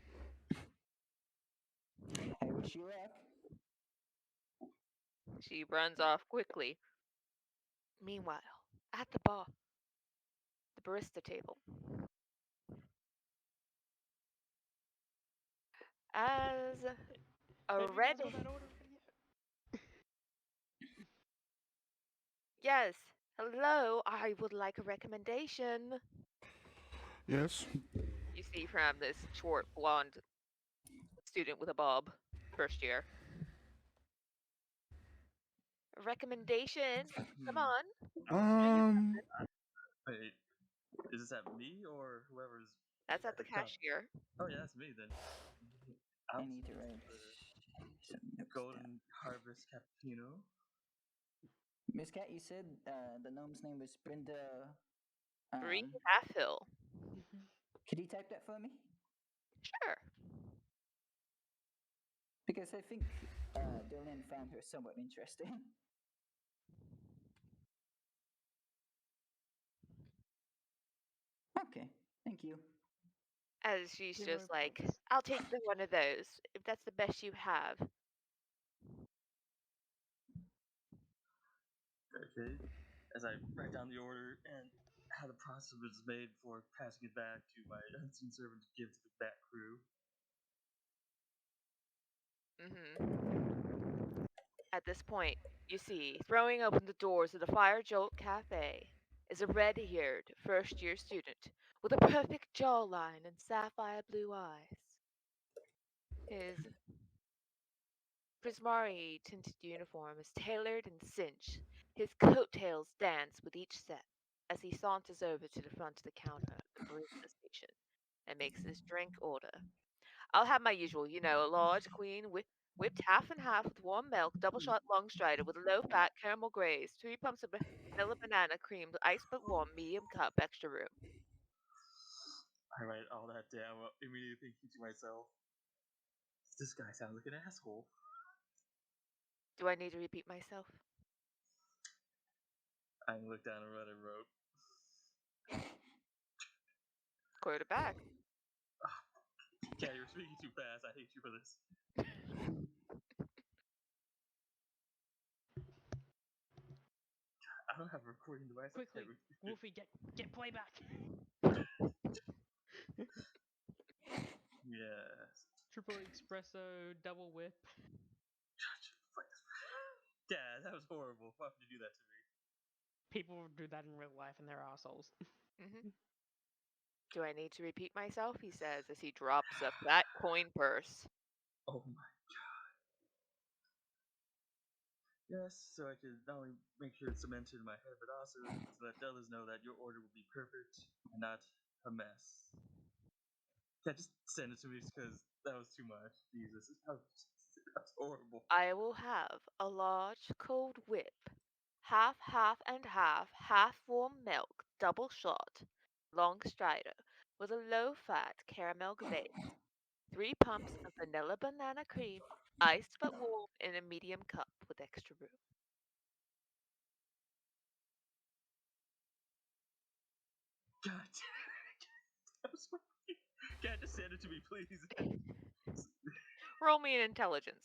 I wish you luck. She runs off quickly. Meanwhile, at the bar, the barista table, as a Have you red. guys got that order ready yet? Yes. Hello, I would like a recommendation. Yes. You see from this short blonde student with a bob, first year. A recommendation? Come Hmm. on. I know you. Um. Wait, is this at me or whoever's That's at at the the top? cashier. Oh yeah, that's me then. I I'll need to take write the some notes down. Golden Harvest Cappuccino. Miss Cat, you said the gnome's name was Brenda. Bree Um, Halfhill. could you type that for me? Sure. Because I think Dylan found her somewhat interesting. Okay, thank you. As she's Zero just like, points. I'll take the one of those if that's the best you have. Okay. As I write down the order and how the process was made before passing it back to my unseen servant to give to the Bat crew. At this point, you see, throwing open the doors of the Fire Jolt Cafe is a red-haired first-year student with a perfect jawline and sapphire blue eyes. His Prismari tinted uniform is tailored and cinched. His coattails dance with each step as he saunters over to the front of the counter at the barista station and makes his drink order. I'll have my usual, a large queen whipped half and half with warm milk, double shot long strider with a low fat caramel glaze, 3 pumps of vanilla banana cream, ice but warm, medium cup, extra room. I write all that down, immediately thinking to myself, this guy sounds like an asshole. Do I need to repeat myself? I looked down at what I wrote. Quarterback. Yeah, you're speaking too fast. I hate you for this. I don't have a recording device. I Quickly, can't Wolfie, get playback. Yes. Triple espresso, double whip. Yeah, that was horrible. Why would you do that to me? People do that in real life, and they're assholes. Hmm. Do I need to repeat myself? He says as he drops a fat coin purse. Oh my. Yes, so I could not only make sure it's cemented in my head, but also to let others know that your order will be perfect and not a mess. Yeah, just send it to me because that was too much. Jesus, that was horrible. I will have a large cold whip, half and half warm milk, double shot, long strider, with a low-fat caramel glaze, 3 pumps of vanilla banana cream, iced but warm in a medium cup with extra room. God. God, just send it to me, please. Roll me an intelligence.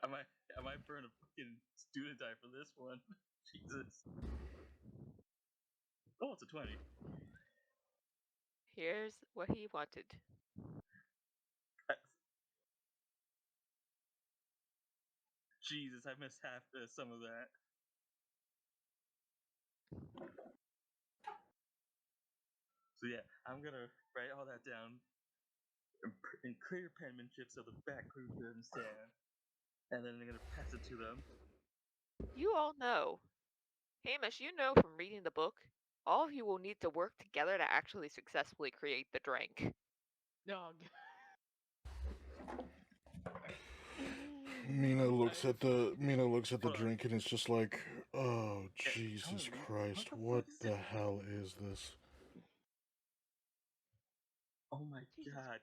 I might burn a fucking student die for this one. Jesus. Oh, it's a 20. Here's what he wanted. Jesus, I missed half some of that. So yeah, I'm gonna write all that down in clear penmanship so the back crew can understand, and then I'm gonna pass it to them. You all know. Hamish, you know from reading the book, all of you will need to work together to actually successfully create the drink. Oh, Mina looks at the Hold on. drink and it's just like, oh Yeah, Jesus tell me, Christ, what the what fuck is the it? hell is this? Oh my Jesus god.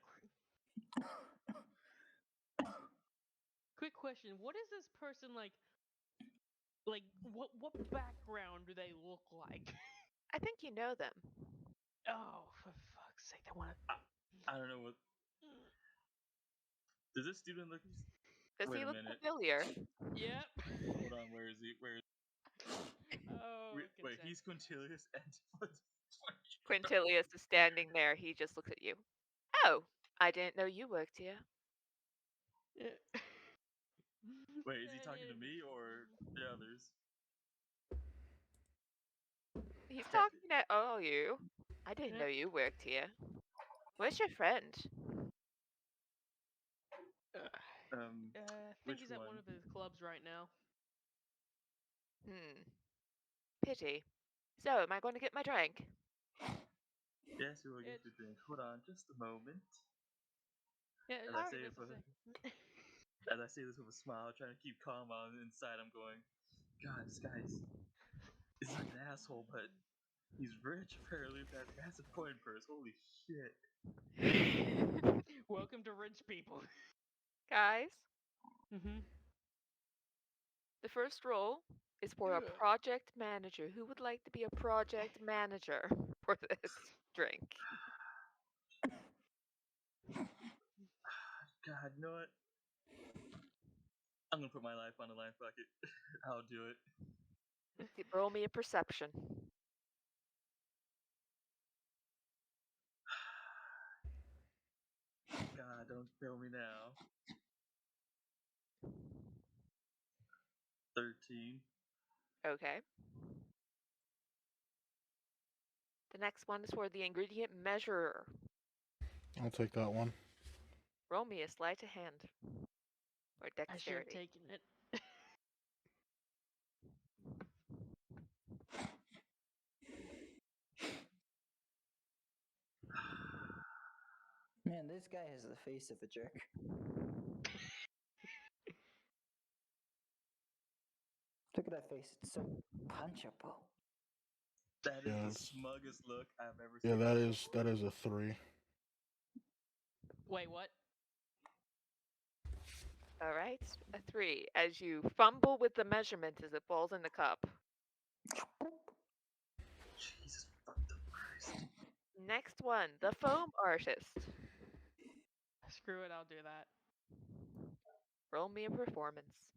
Quick question: what is this person like? Like, what background do they look like? I think you know them. Oh, for fuck's sake! They want I don't know what. Does this student look? Does Wait he a look minute. familiar? to. Yep. Hold on. Where is he? Where? Oh, Wait, consent. he's Quintilius and what? Quintilius is standing there. He just looks at you. Oh, I didn't know you worked here. Yeah. Wait, is he talking to me or the others? He's Cat, talking at all you. I didn't know you worked here. Where's your friend? I think which he's at one one? of his clubs right now. Pity. So, am I going to get my drink? Yes, we will get It's your drink. Hold on, just a moment. yeah. As It's I okay. say Just this a with sec. as I say this with a smile, trying to keep calm on the inside, I'm going, God, this guy's is like an asshole, but he's rich apparently with that massive coin purse. Holy shit. Welcome to rich people. Guys, Mm-hmm. the first role is for a project manager. Who would like to be a project manager for this drink? God, you know what? I'm gonna put my life on the line, fuck it. I'll do it. Roll me a perception. God, don't fail me now. 13. Okay. The next one is for the ingredient measurer. I'll take that one. Roll me a sleight of hand or I should have dexterity. taken it. Man, this guy has the face of a jerk. Look at that face. It's so punchable. That is Yeah, the it's- smuggest look I've ever yeah, seen. that is a 3. Wait, what? All right, a 3. As you fumble with the measurement as it falls in the cup. Jesus fucking Christ. Next one, the foam artist. Screw it. I'll do that. Roll me a performance.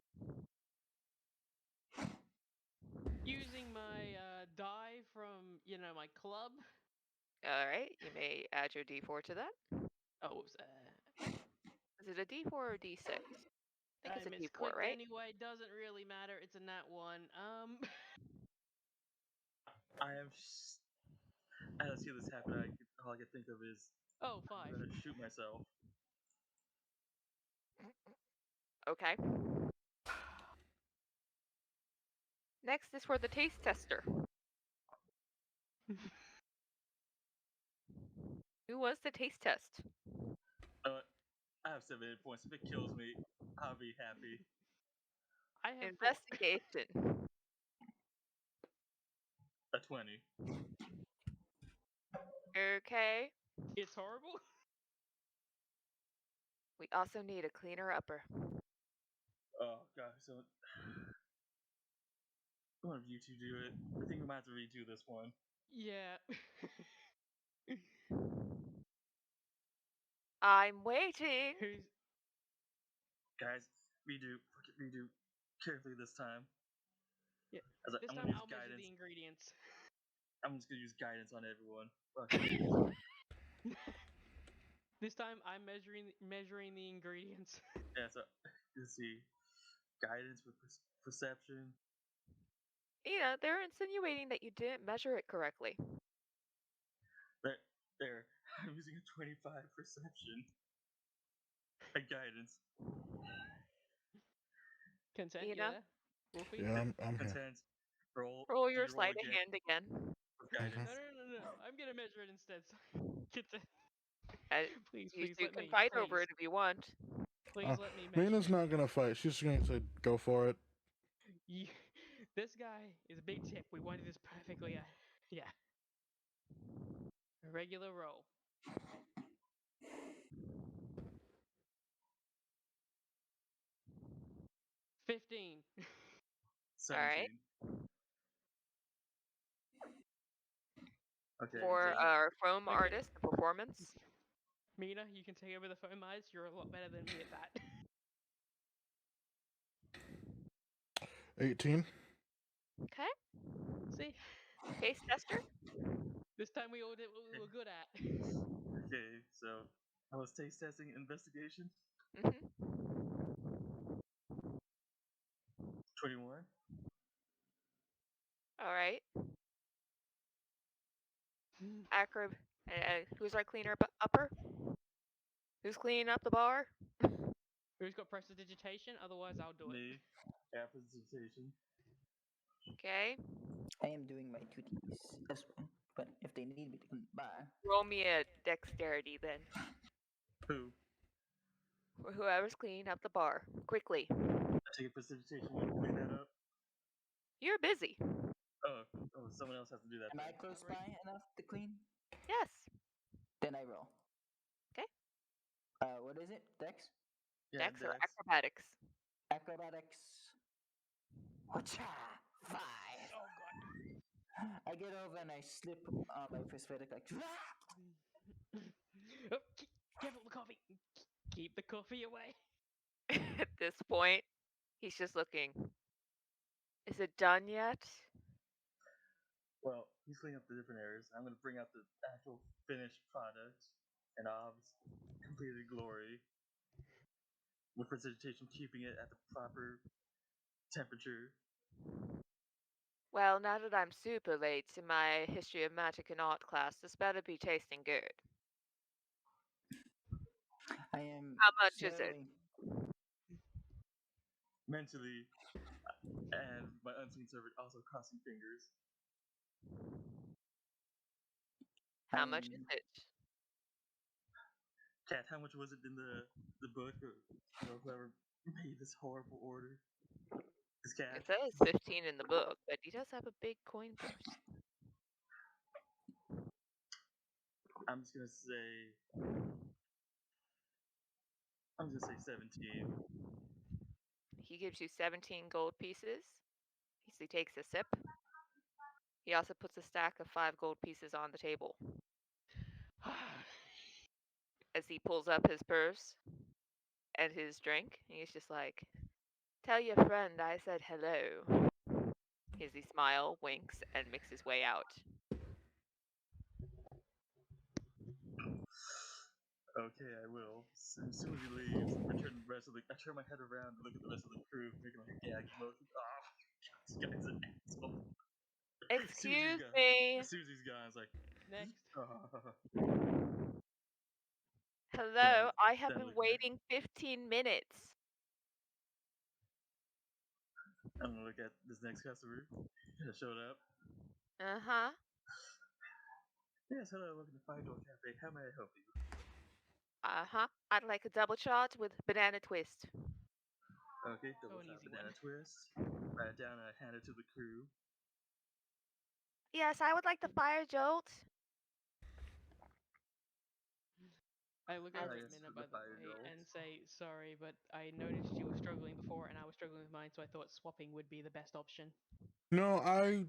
Using my die from my club. All right, you may add your d4 to that. Oh, Is it a d4 or a d6? I think I it's a d4, misclicked right? anyway. Doesn't really matter. It's a nat one. I am. As I see this happen, all I can think of is Oh, I'm 5. gonna shoot myself. Okay. Next is for the taste tester. Who was the taste test? I have 7 hit points. If it kills me, I'll be happy. I have 4. Investigation. A 20. Okay. It's horrible. We also need a cleaner upper. Oh god, so one of you two do it. I think we might have to redo this one. Yeah. I'm waiting. Who's Guys, redo. Fuck it, redo. Carefully this time. yeah? I'm This gonna time use I'll measure guidance. the ingredients. I'm just gonna use guidance on everyone. Fuck it. This time I'm measuring the ingredients. Yeah, so let's see. Guidance with perception. They're insinuating that you didn't measure it correctly. There. I'm using a 25 perception. A guidance. Consent, You you know? there? Wolfie? Yeah, I'm here. Content. Roll. Roll Can your you roll sleight of again hand again. with Okay. guidance? No. I'm gonna measure it instead. Consent. Uh, Please, you please two let can me. fight Please, over it if you want. please let me measure Mina's it. not gonna fight. She's going to say, "Go for it." You, this guy is a big tip. We wanted this perfectly. Yeah. A regular roll. 15. 17. Okay, For so our foam Okay. artist performance. Mina, you can take over the foam eyes. You're a lot better than me at that. 18. Okay. See? Taste tester. This time we all did what we were good at. okay, so I was taste testing investigation. Mm-hmm. 21. All right. Acrob. Who's our cleaner upper? Who's cleaning up the bar? Who's got prestidigitation? Otherwise, I'll do it. Me. Representation. Okay. I am doing my duties as well, but if they need me to come by, Roll me a dexterity then. Who? Whoever's cleaning up the bar. Quickly. I take a precipitation one to clean that up. You're busy. Oh, someone else has to do that. am I Then. close by enough to clean? Yes. Then I roll. Okay. What is it? Dex? Yeah, Dex or Dex. acrobatics? Acrobatics. Whatcha? 5. Oh, God. I get over and I slip my prosthetic like. Oh, careful the coffee. Keep the coffee away. At this point, he's just looking. Is it done yet? Well, he's cleaning up the different areas. I'm gonna bring out the actual finished product and Ob's completed glory with precipitation, keeping it at the proper temperature. Well, now that I'm super late to my history of magic and art class, this better be tasting good. I am. How much is it? slowly- Mentally, and my unseen servant also crossing fingers. How much is it? Cat, how much was it in the book? Or whoever made this horrible order? This cat. It says 15 in the book, but he does have a big coin purse. I'm just gonna say. I'm just gonna say 17. He gives you 17 gold pieces. He takes a sip. He also puts a stack of 5 gold pieces on the table. As he pulls up his purse and his drink, he's just like, "Tell your friend I said hello." As he smile, winks, and makes his way out. Okay, I will. As soon as he leaves, I turn my head around and look at the rest of the crew, making like a gag motion. Oh, this guy's an asshole. Excuse me. As soon as he's gone, it's like, Next. Hello, I have then been look at waiting 15 minutes. I'm gonna look at this next customer that showed up. Uh-huh. Yes, hello, welcome to Fire Door Cafe. How may I help you? Uh-huh. I'd like a double shot with banana twist. Okay, double an shot easy banana one. twist. Write it down and I hand it to the crew. Yes, I would like the fire jolt. I look As over it- at Yes, Minna, for the by the fire way, jolt. and say, sorry, but I noticed you were struggling before and I was struggling with mine, so I thought swapping would be the best option. No, I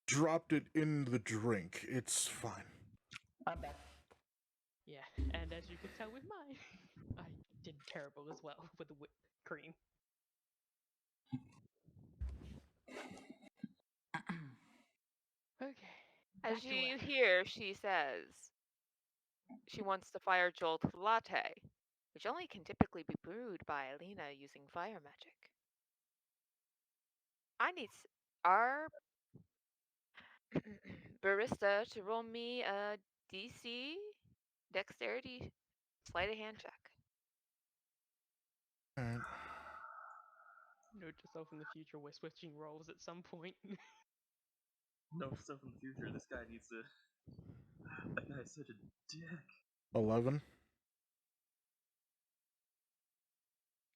dropped it in the drink. It's fine. I'm back. Yeah, and as you can tell with mine, I did terrible as well with the whipped cream. Okay. As Back to you it. hear, she says she wants the fire jolt latte, which only can typically be brewed by Alina using fire magic. I need our barista to roll me a DC dexterity sleight of hand check. Alright. Note yourself in the future we're switching roles at some point. Note stuff in the future. This guy needs to. That guy's such a dick. 11.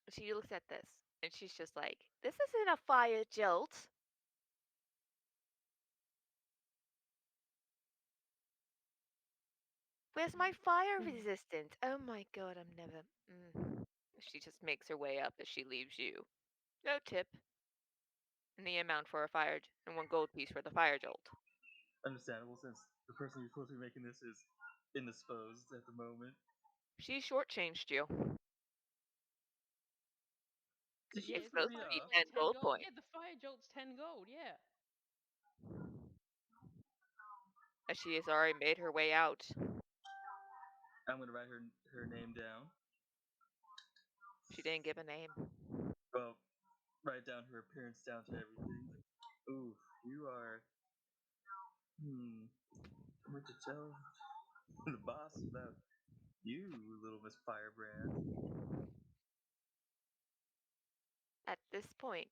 She looks at this and she's just like, "This isn't a fire jolt." Where's my fire resistance? Oh my god, I'm never. She just makes her way up as she leaves you. No tip. And the amount for a fire and 1 gold piece for the fire jolt. Understandable, since the person who's supposed to be making this is indisposed at the moment. She shortchanged you. Did she It's just the rip supposed me to fire be off? jolt's 10 10 gold gold. points. Yeah, the fire jolt's 10 gold, yeah. As she has already made her way out. I'm gonna write her name down. She didn't give a name. Well, write down her appearance down to everything. Ooh, you are. I'm going to tell the boss about you, little Miss Firebrand. At this point,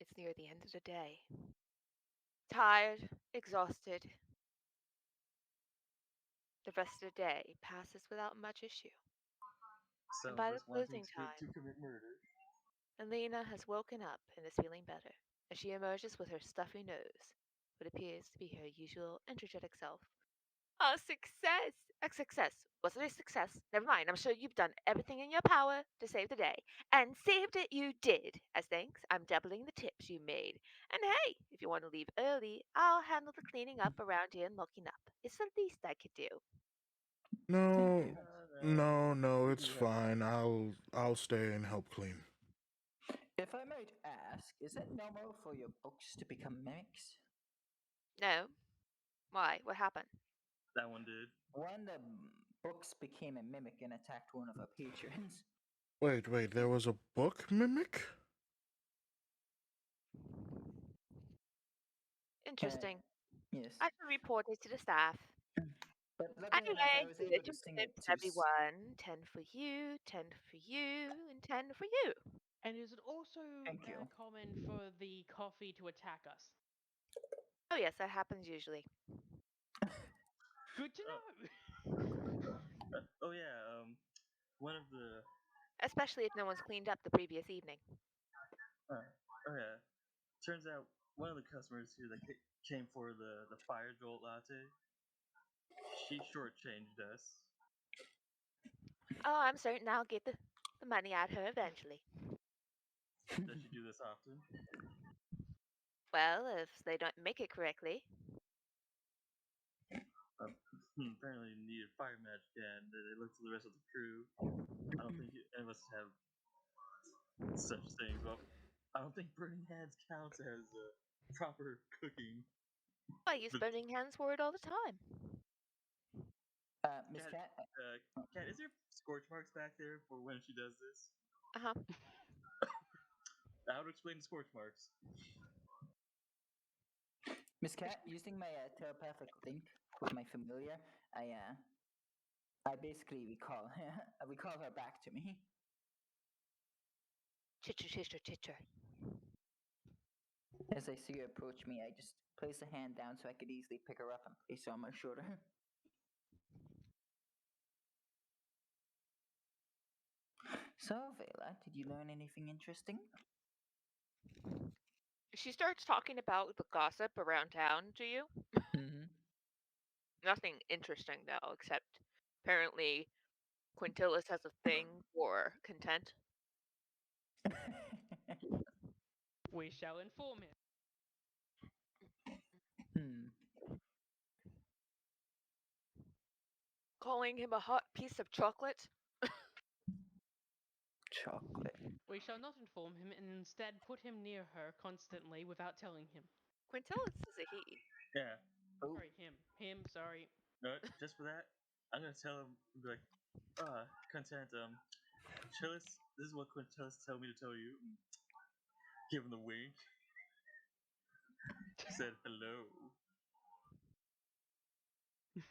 it's near the end of the day. Tired, exhausted. The rest of the day passes without much issue. And Some by of the us wanting closing to time, commit murder. Elena has woken up and is feeling better as she emerges with her stuffy nose, what appears to be her usual energetic self. A success! A success. Was it a success? Never mind. I'm sure you've done everything in your power to save the day. And saved it you did. As thanks, I'm doubling the tips you made. And hey, if you want to leave early, I'll handle the cleaning up around here and locking up. It's the least I could do. No, no, We it's do have. fine. I'll stay and help clean. If I might ask, is it normal for your books to become mimics? No? Why? What happened? That one did. One of the books became a mimic and attacked one of our patrons. Wait, there was a book mimic? Interesting. Yes. I should report it to the staff. But luckily enough, I Anyway, was here able to you sting go, it to. everyone. 10 for you, 10 for you, and 10 for you. And is it also Thank you. common for the coffee to attack us? Oh, yes, that happens usually. Good to Oh. know! Oh yeah. One of the. Especially if no one's cleaned up the previous evening. Oh yeah. Turns out one of the customers here that came for the fire jolt latte. She shortchanged us. Oh, I'm certain I'll get the money out of her eventually. Does she do this often? Well, if they don't make it correctly. Apparently needed fire magic, and they looked to the rest of the crew. I don't think any of us have such things. Well, I don't think burning hands counts as proper cooking. I use But burning hands for it all the time. Miss Cat, Cat, Cat, is there scorch marks back there for when she does this? Uh-huh. How to explain the scorch marks? Miss Cat, using my telepathic link with my familiar, I basically recall I recall her back to me. Chitter, chitter, chitter. As I see her approach me, I just place a hand down so I could easily pick her up and place her on my shoulder. So, Vela, did you learn anything interesting? She starts talking about the gossip around town to you. Mm-hmm. Nothing interesting, though, except apparently Quintilis has a thing for content. We shall inform him. Calling him a hot piece of chocolate? Chocolate. We shall not inform him and instead put him near her constantly without telling him. Quintelis is a he. Yeah. Oh, Sorry, him. Him, sorry. No, just for that, I'm gonna tell him, be like, content, Quintelis, this is what Quintelis told me to tell you. Give him the wink. Said hello. well,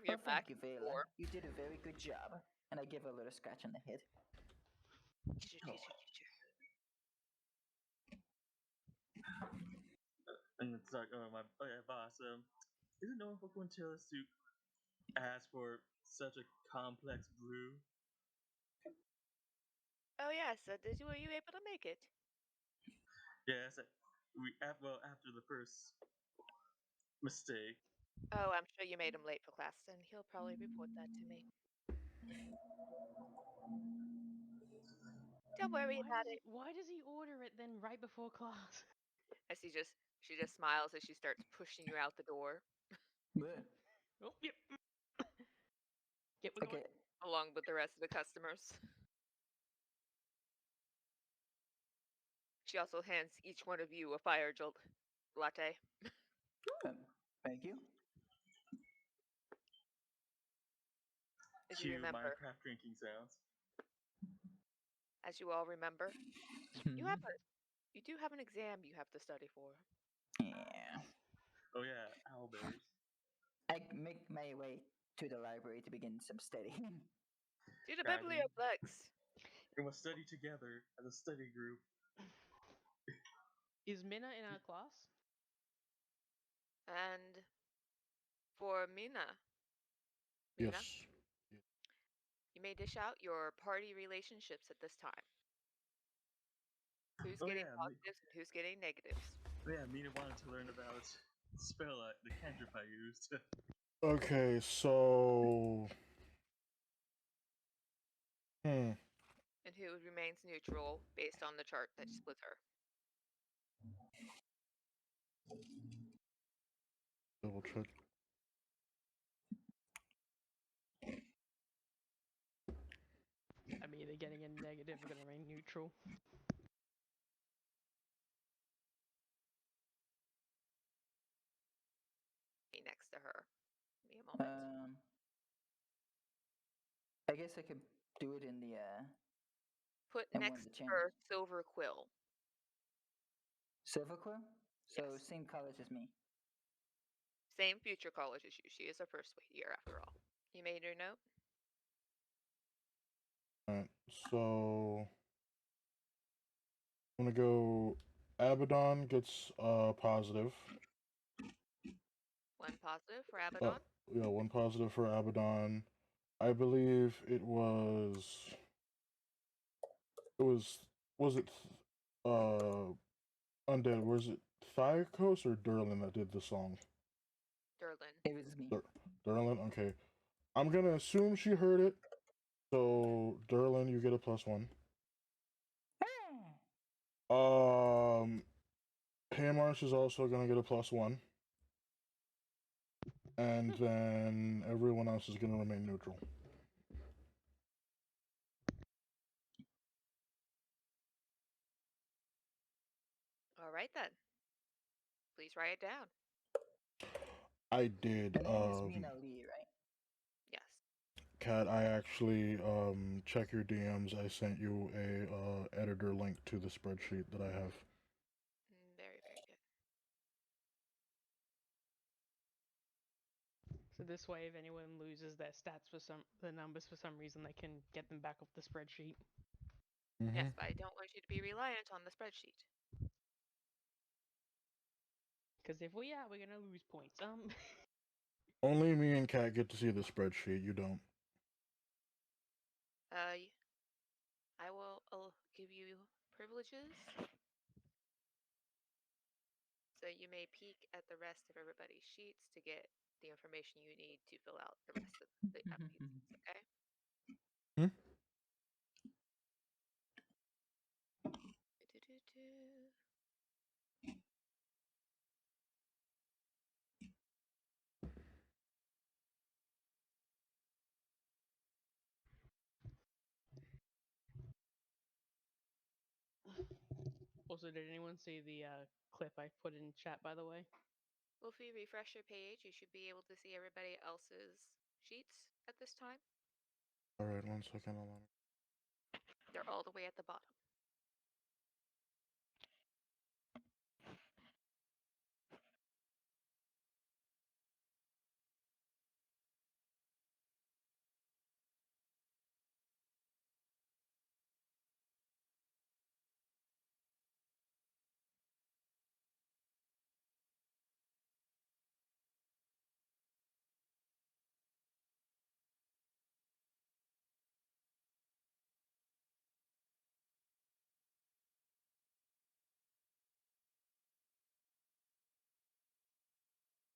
Get back thank you, in the Vela. door. You did a very good job. And I give her a little scratch on the head. And it's like, oh yeah, boss, is it normal for Quintelis to ask for such a complex brew? Oh yes, were you able to make it? Yeah, it's like, after the first mistake. Oh, I'm sure you made him late for class, and he'll probably report that to me. Don't worry about it. Why does he order it then right before class? As she just smiles as she starts pushing you out the door, Bleh. Oh, yep. Yep, we're going. Okay. along with the rest of the customers. She also hands each one of you a fire jolt latte. Thank you. As you Cue remember, Minecraft drinking sounds. as you all remember, you do have an exam you have to study for. Yeah. Oh yeah, owlbears. I make my way to the library to begin some studying. To the Dragon. biblioplex. We must study together as a study group. Is Minna in our class? And for Mina, Yes. you may dish out your party relationships at this time. Who's Oh getting yeah, positives and who's getting negatives? Mina wanted to learn about the spell, the cantrip I used. Okay, so. And who remains neutral based on the chart that splits her. Double check. I'm either getting a negative or gonna remain neutral. Be next to her. Give me a moment. I guess I could do it in the Put in one of next the to chambers. her silver quill. Silver quill? So Yes. same college as me. Same future college as you. She is a first year after all. You made your note? Alright, so. I'm gonna go. Abaddon gets positive. One positive for Abaddon. Yeah, one positive for Abaddon. I believe it was. Was it Undead? Was it Thyakos or Derlin that did the song? Derlin. It was me. Derlin. Okay, I'm gonna assume she heard it. So Derlin, you get a +1. Haymarsh is also gonna get a +1, and then everyone else is gonna remain neutral. All right then. Please write it down. I did. Her name is Mina Lee, right? Yes. Kat, I actually check your DMs. I sent you a editor link to the spreadsheet that I have. Very, very good. So this way, if anyone loses their stats the numbers for some reason, they can get them back off the spreadsheet. Mm-hmm. Yes, but I don't want you to be reliant on the spreadsheet. Because if we are, we're gonna lose points. Only me and Kat get to see the spreadsheet. You don't. I will give you privileges, so you may peek at the rest of everybody's sheets to get the information you need to fill out the rest of the applications. Okay. Hmm? Also, did anyone see the clip I put in chat, by the way? Well, if you refresh your page, you should be able to see everybody else's sheets at this time. All right, 1 second. Hold on. They're all the way at the bottom.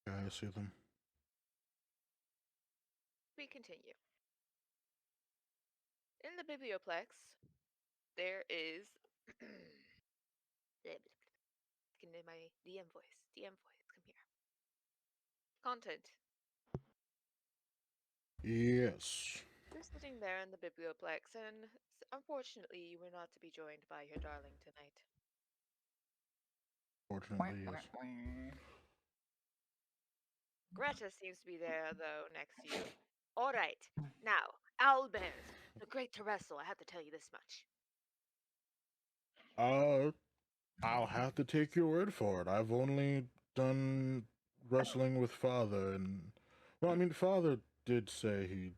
Yeah, I see them. We continue. In the biblioplex, there is in my DM voice. DM voice, come here. Content. Yes. You're sitting there in the biblioplex, and unfortunately, you were not to be joined by your darling tonight. Fortunately, yes. Greta seems to be there, though, next to you. All right, now, owlbears. They're great to wrestle, I have to tell you this much. I'll have to take your word for it. I've only done wrestling with father, and well, I mean, father did say he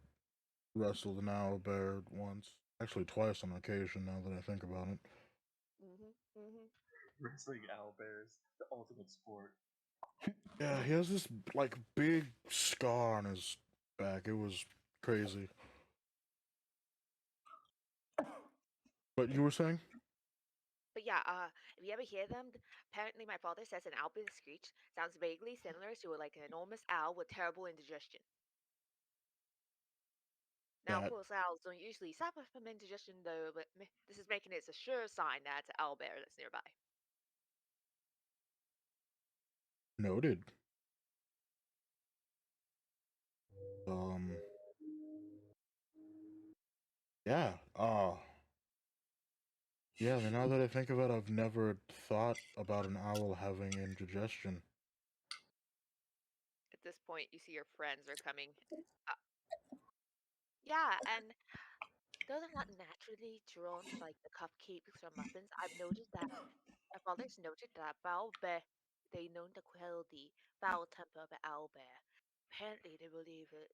wrestled an owlbear once, actually twice on occasion. Now that I think about it. Wrestling owlbears, the ultimate sport. Yeah, he has this like big scar on his back. It was crazy. But you were saying? But yeah, if you ever hear them, apparently my father says an owlbear screech sounds vaguely similar to like an enormous owl with terrible indigestion. Now, of That course, owls don't usually suffer from indigestion, though, but this is making it a sure sign that it's an owlbear that's nearby. noted. Yeah. Yeah. Now that I think of it, I've never thought about an owl having indigestion. At this point, you see your friends are coming. Uh, yeah, and though they're not naturally drawn to like the cupcakes or muffins, I've noticed that my father's noted that owlbear they known to quell the foul temper of an owlbear. Apparently, they believe it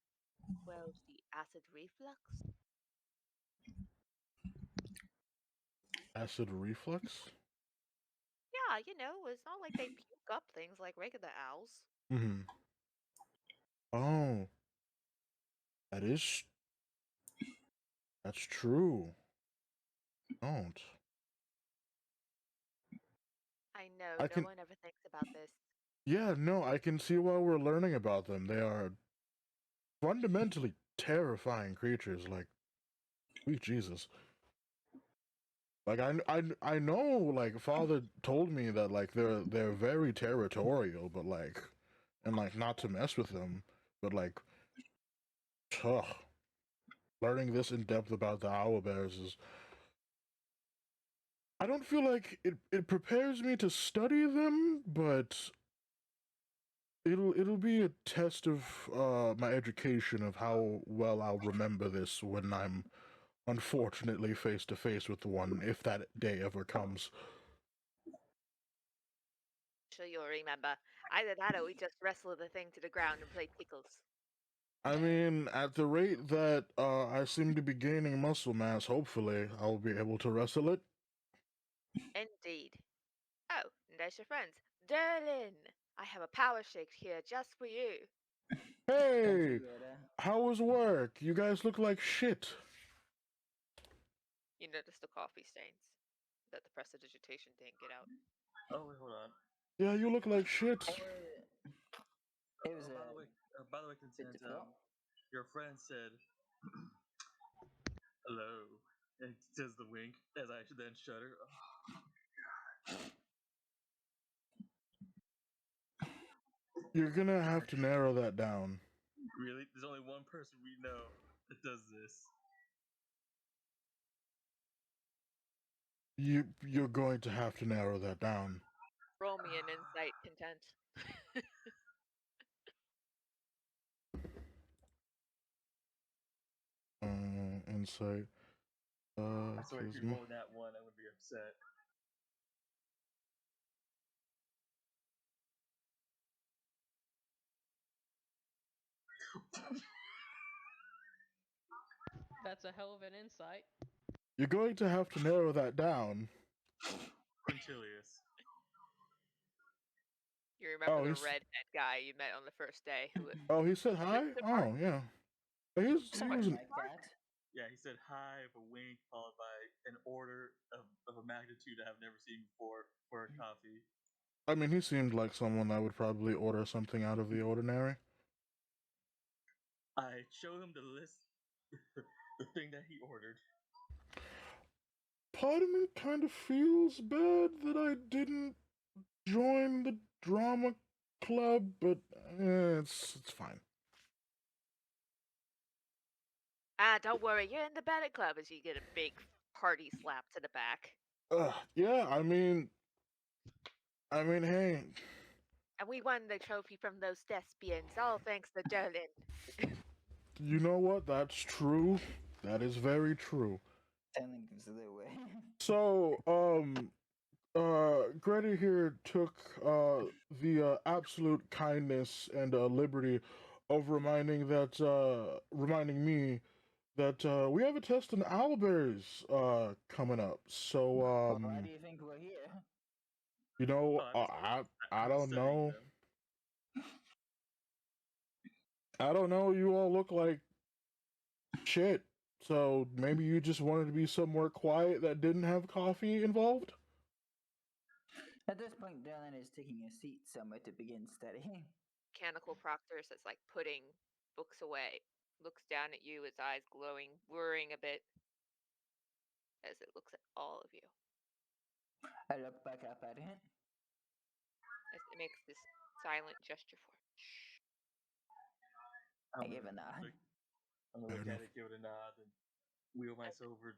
quells the acid reflux. Acid reflux? Yeah, it's not like they puke up things like regular owls. Hmm. Oh, that is. That's true. Don't. I know, I no can. one ever thinks about this. Yeah, no, I can see why we're learning about them. They are fundamentally terrifying creatures. Like, sweet Jesus. Like I know. Like, father told me that like they're very territorial, but like, and like not to mess with them. But like, ugh, learning this in depth about the owlbears is. I don't feel like it prepares me to study them, but it'll be a test of my education of how well I'll remember this when I'm unfortunately face to face with one, if that day ever comes. Sure you'll remember. Either that or we just wrestle the thing to the ground and play tickles. I mean, at the rate that I seem to be gaining muscle mass, hopefully I'll be able to wrestle it. Indeed. Oh, and there's your friends. Derlin! I have a power shake here just for you. Thank Hey, you, Greta. how was work? You guys look like shit. You notice the coffee stains that the prestidigitation didn't get out. Oh wait, hold on. Yeah, you look like shit. It was By the way, bit Consent. difficult. Your friend said hello, and says the wink as I then shudder. You're gonna have to narrow that down. Really? There's only one person we know that does this. You're going to have to narrow that down. Roll me an insight content. Insight. I swear, if you Charisma. roll that one, I would be upset. That's a hell of an insight. You're going to have to narrow that down. Quintilius. You remember Oh, the he's- redhead guy you met on the first day who Oh, he said hi? Oh, yeah. He was Something an, like that. Yeah, he said hi with a wink, followed by an order of a magnitude I have never seen before for a coffee. I mean, he seemed like someone that would probably order something out of the ordinary. I showed him the list, the thing that he ordered. Part of me kind of feels bad that I didn't join the drama club, but it's fine. don't worry, you're in the ballet club as you get a big party slap to the back. Yeah, I mean, hey, And we won the trophy from those thespians, all thanks to Jolin. you know what? That's true. That is very true. Telling gives it away. So, Greta here took the absolute kindness and liberty of reminding me that we have a test in owlbears coming up. So Well, why do you think we're here? you know, Oh, I I'm don't studying know. them. I don't know. You all look like shit. So maybe you just wanted to be somewhere quiet that didn't have coffee involved. At this point, Dylan is taking a seat somewhere to begin studying. Mechanical Proctors that's like putting books away. Looks down at you, its eyes glowing, worrying a bit as it looks at all of you. I look back up at it. As it makes this silent gesture for shh. I give a nod. I'm gonna look at it, give it a nod, and wheel myself over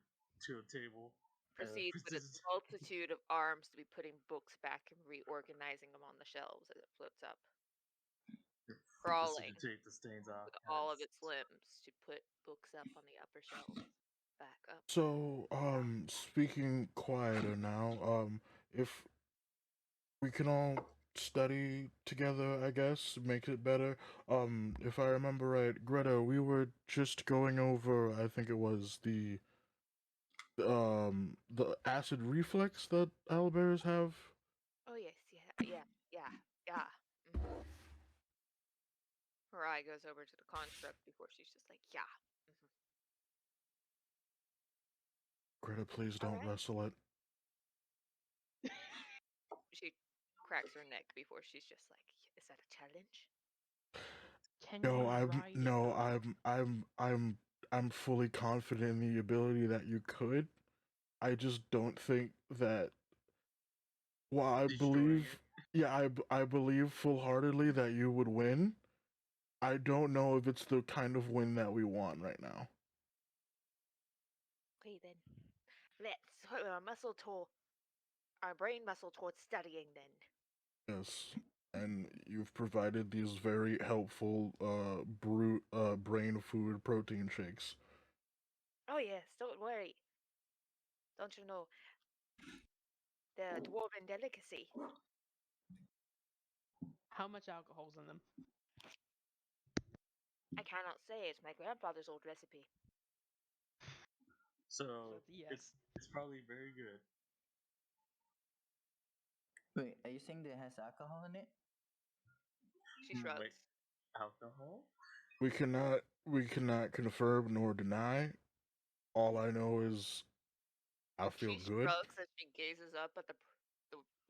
to a table. Proceeds with its multitude of arms to be putting books back and reorganizing them on the shelves as it floats up. Crawling Precipitate the stains off. with all of its limbs to put books up on the upper shelves. Back up. So, speaking quieter now, if we can all study together, I guess, make it better. If I remember right, Greta, we were just going over, I think it was the acid reflex that owlbears have. Oh yes, yeah. Mhm. Her eye goes over to the construct before she's just like, yeah. Mhm. Greta, please don't Alright. wrestle it. She cracks her neck before she's just like, is that a challenge? Can No, you I'm ride no, it? I'm fully confident in the ability that you could. I just don't think that. Well, I believe, yeah, I believe full-heartedly that you would win. I don't know if it's the kind of win that we want right now. Okay then. Let's put our brain muscle towards studying then. Yes, and you've provided these very helpful brain food protein shakes. Oh yes, don't worry. Don't you know the dwarven delicacy? How much alcohol's in them? I cannot say. It's my grandfather's old recipe. So Yes. it's probably very good. Wait, are you saying that it has alcohol in it? She shrugs. Wait, alcohol? We cannot confirm nor deny. All I know is I feel She good. shrugs as she gazes up at the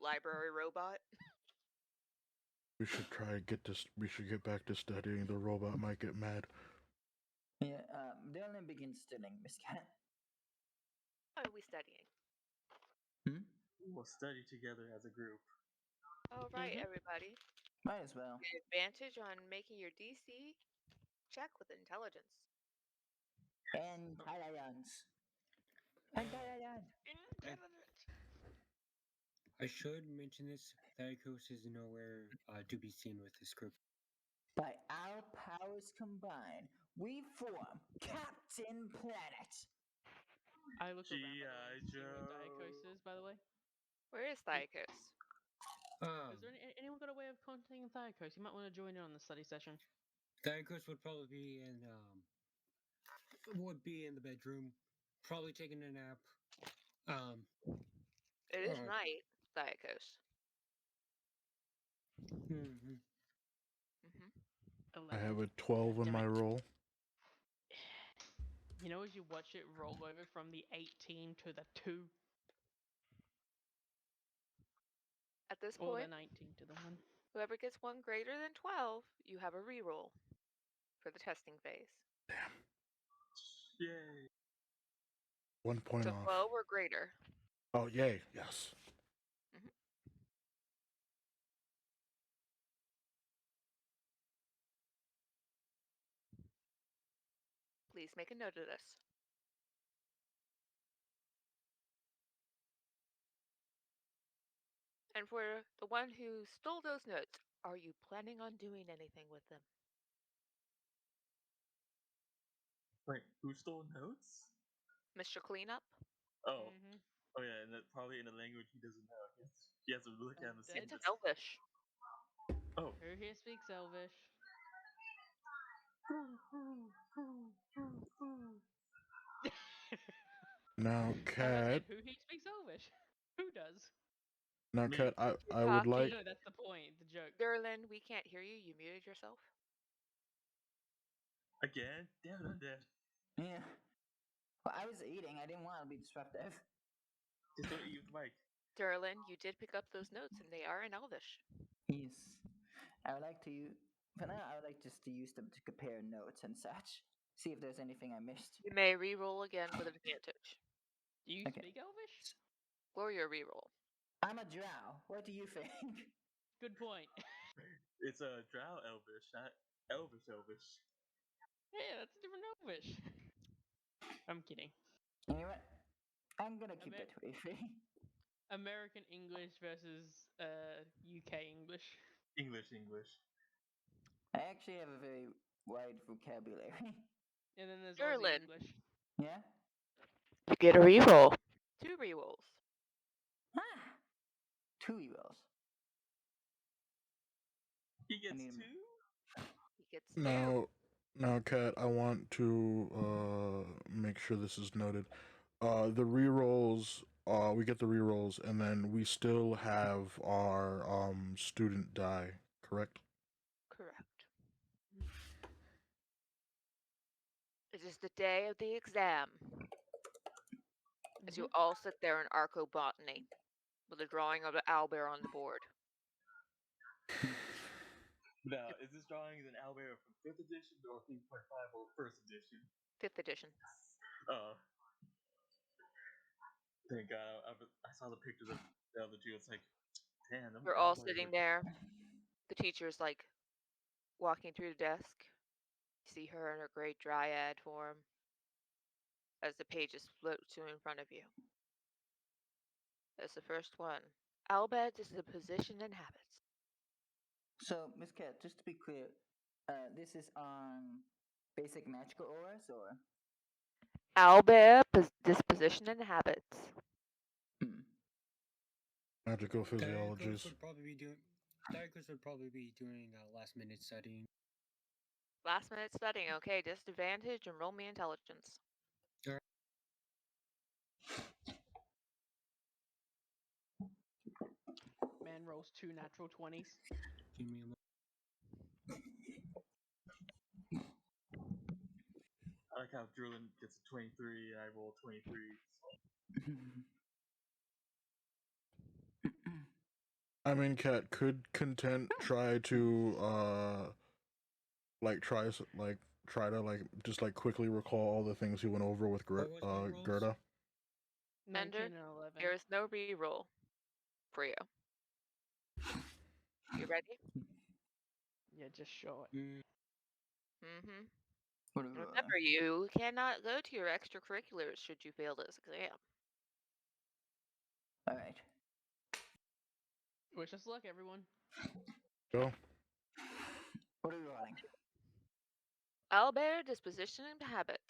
library robot. We should try get this. We should get back to studying. The robot might get mad. Yeah, Dylan begins studying, Miss Cat. What are we studying? Hmm? We will study together as a group. All right, Mhm. everybody. Might as well. Get advantage on making your DC check with intelligence. Intelligence. Intelligence. Intelligence. I should mention this. Thyricos is nowhere to be seen with this group. By our powers combined, we form Captain Planet. I look around, by the way, G.I. and see where Joe. Diakos is, by the way. Where is Thykos? Is there anyone got a way of contacting Diakos? You might want to join in on the study session. Thyricos would probably be in the bedroom, probably taking a nap. It is uh, night, Thykos. mhm. Mm-hmm. I 11. have a 12 in Damn my it. roll. You know, as you watch it roll over from the 18 to the 2, At this or the point, 19 to the 1. whoever gets one greater than 12, you have a reroll for the testing phase. Damn. Yay. 1 point So off. 12 or greater. Oh, yay. Yes. Mhm. Please make a note of this. And for the one who stole those notes, are you planning on doing anything with them? Wait, who stole notes? Mr. Cleanup? Oh. Mm-hmm. Oh yeah, and probably in a language he doesn't know. He has to look at him and see It's if in it's... Elvish. Oh. Who here speaks Elvish? Now, I said, Cat. who here speaks Elvish? Who does? Now, Me. Cat, I You're would talking. like. No, that's the point, the joke. Derlin, we can't hear you. You muted yourself. Again? Damn it, I'm dead. Yeah. Well, I was eating. I didn't want to be disruptive. Just don't eat with the mic. Derlin, you did pick up those notes, and they are in Elvish. Yes. I would like to. For now, I would like just to use them to compare notes and such. See if there's anything I missed. You may re-roll again with advantage. Do you Okay. speak Elvish? Gloria re-roll. I'm a drow. What do you think? Good point. It's a drow elvish, not elvish. Yeah, that's a different Elvish. I'm kidding. You know what? I'm gonna keep Amer- it with me. American English versus UK English. English. I actually have a very wide vocabulary. And then there's Aussie Derlin, English. Yeah? you get a re-roll. 2 re-rolls. Ah! 2 evils. He gets need- 2? He gets 2. Now, Cat, I want to make sure this is noted. The rerolls, we get the rerolls, and then we still have our student die, correct? Correct. It is the day of the exam. As you all sit there in arcobotany with a drawing of the owlbear on the board. Now, is this drawing an owlbear from 5th edition or 3.5 or 1st edition? 5th edition. Thank God. I saw the pictures of the other two. It's like, damn, them You're all owlbears sitting are- there. The teacher's like walking through the desk. You see her in her great dryad form as the pages float to in front of you. That's the first one. Albed is the position and habits. So, Miss Cat, just to be clear, this is on basic magical auras, or? Albed, disposition and habits. Magical Thyricos physiologies. would probably be doing last minute studying. Last minute studying. Okay, disadvantage and roll me intelligence. Man rolls 2 natural 20s. Give me a moment. I like how Drillin gets a 23 and I roll 23. I mean, Cat, could Content try to try to just quickly recall all the things he went over with What was my rolls? Gerda? 19 Ender, and 11. there is no re-roll for you. You ready? Yeah, just show it. Mm-hmm. Whatever. Remember, you cannot go to your extracurriculars should you fail this exam. Alright. Wish us luck, everyone. Go. What are we rolling? Owlbear disposition and habits.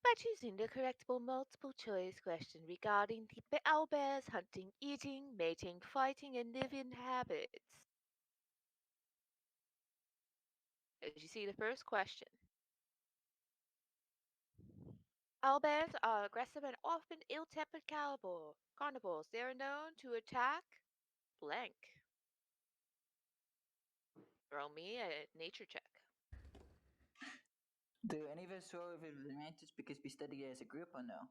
By choosing the correctable multiple choice question regarding the owlbear's hunting, eating, mating, fighting, and living habits. As you see the first question. Owlbears are aggressive and often ill-tempered carnivores. They are known to attack blank. Roll me a nature check. Do any of us roll with advantage because we study as a group or no?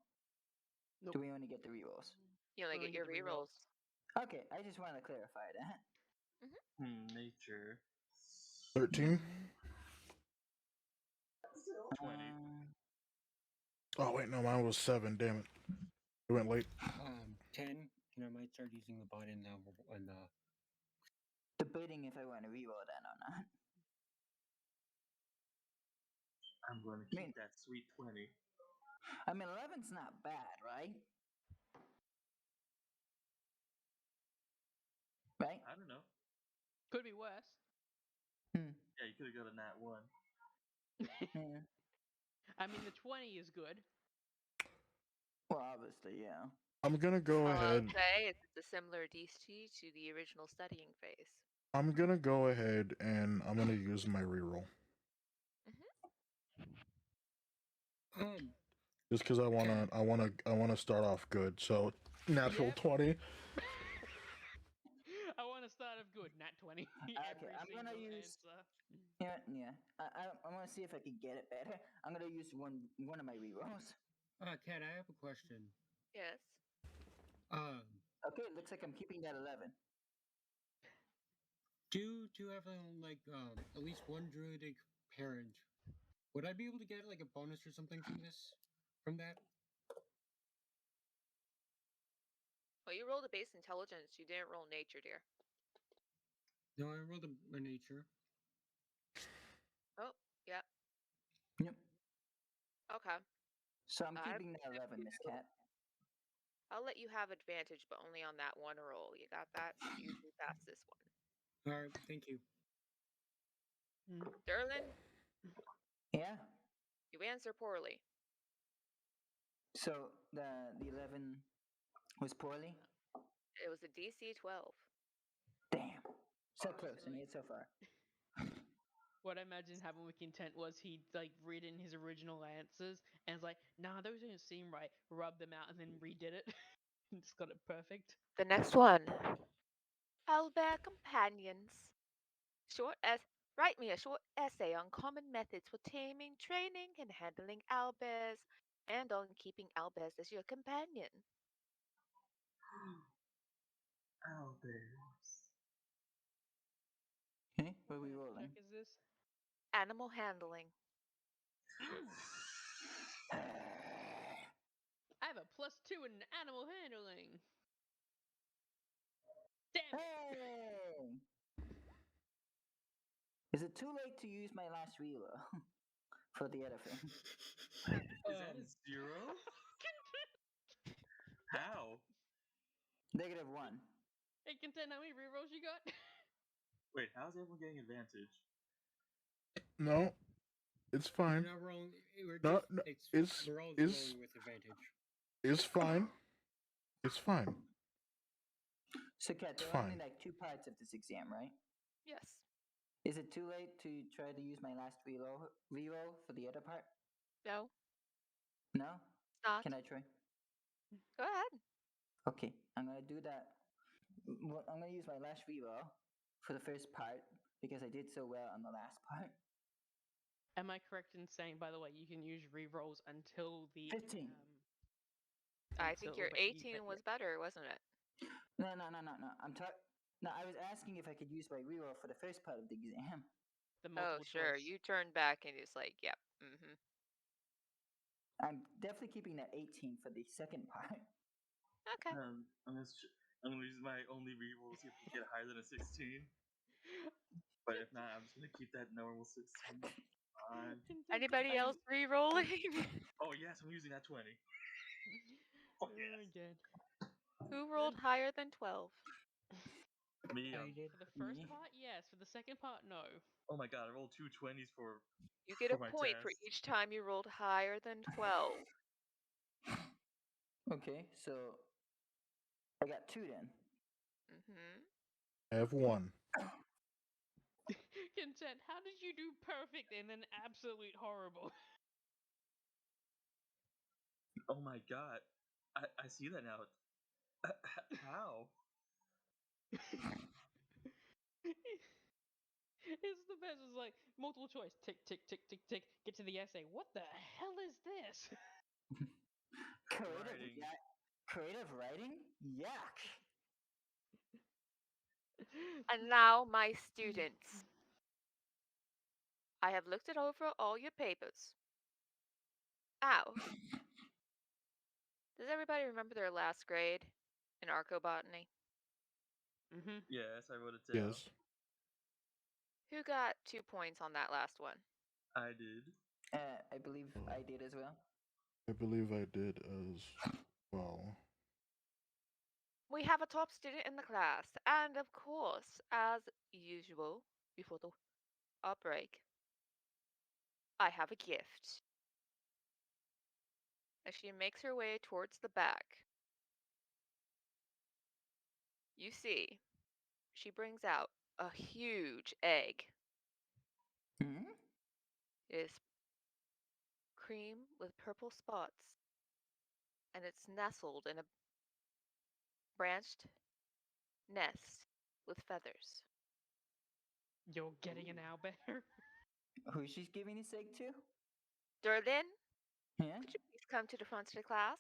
Nope. Do we only get the rerolls? You only get your rerolls. Okay, I just want to clarify that. Nature. 13. 20. Oh, wait, no, mine was 7. Damn it. It went late. 10, and I might start using the bot in the. Debating if I want to reroll that or not. I'm going to keep that sweet 20. I mean, 11's not bad, right? Right? I don't know. Could be worse. Hmm. Yeah, you could have got a nat 1. Yeah. I mean, the 20 is good. Well, obviously, yeah. I'm gonna go All I'll ahead. say is it's a similar DC to the original studying phase. I'm gonna go ahead and I'm gonna use my reroll. Just because I wanna start off good. So natural Yep. 20. I want to start off good. Nat 20. Every I'm gonna single use. answer. Yeah. I want to see if I can get it better. I'm gonna use one of my rerolls. Kat, I have a question. Yes. Okay, it looks like I'm keeping that 11. Do you have at least one druidic parent? Would I be able to get like a bonus or something from that? Well, you rolled a base intelligence. You didn't roll nature, dear. No, I rolled a nature. Oh, yeah. Yep. Okay. So I'm I keeping that 11, Miss Cat. I'll let you have advantage, but only on that one roll. You got that? So you do pass this one. All right, thank you. Derlin, Yeah. you answer poorly. So the 11 was poorly. It was a DC 12. Damn. So close, and yet so far. What I imagine happened with Content was he'd like read in his original answers and it's like, nah, those don't seem right. Rubbed them out and then redid it. And just got it perfect. The next one. Owlbear companions. Write me a short essay on common methods for taming, training, and handling owlbears, and on keeping owlbears as your companion. Owlbears. Okay, what are What we type of rolling? check is this? Animal handling. I have a +2 in animal handling. Damn it! Hey! Is it too late to use my last reload for the other thing? Is that a 0? How? -1. Hey, Content, how many rerolls you got? Wait, how's everyone getting advantage? No, it's We're fine. not rolling. We're No, just. no, We're all it's rolling with advantage. it's fine. It's fine. So, Kat, It's there are only fine. like 2 parts of this exam, right? Yes. Is it too late to try to use my last reroll for the other part? No. No? It's not. Can I try? Go ahead. Okay, I'm gonna do that. Well, I'm gonna use my last reroll for the first part because I did so well on the last part. Am I correct in saying, by the way, you can use rerolls until the 15. I think your but 18 was better, wasn't it? No. I'm talking. No, I was asking if I could use my reroll for the first part of the exam. the Oh, multiple sure. choice. You turned back and it's like, yep. Mm-hmm. I'm definitely keeping that 18 for the second part. Okay. I'm gonna use my only reroll to see if we can get higher than a 16. But if not, I'm just gonna keep that normal 16. Fine. Anybody else re-rolling? Oh yes, I'm using that 20. Fuck yes. Again. Who rolled higher than 12? Me, I did. For the first Me? part, yes. For the second part, no. oh my god, I rolled two 20s for You get a my point for test. each time you rolled higher than 12. Okay, so I got 2 then. Mm-hmm. I have one. Consent, how did you do perfect and then absolute horrible? Oh my god, I see that now. How? It's the best. It's like multiple choice. Tick, tick, tick, tick, tick. Get to the essay. What the hell is this? Creative, Writing. creative writing? Yuck! And now, my students, I have looked it over all your papers. Ow. Does everybody remember their last grade in arcobotany? Mm-hmm. Yes, I wrote it down. Yes, Who got 2 points on that last one? I did. I believe I did as well. I believe I did as well. We have a top student in the class, and of course, as usual, before the outbreak, I have a gift. As she makes her way towards the back, you see, she brings out a huge egg. Hmm? It is cream with purple spots, and it's nestled in a branched nest with feathers. You're getting an owlbear. Who's she giving this egg to? Durlin, Yeah? could you please come to the front of the class?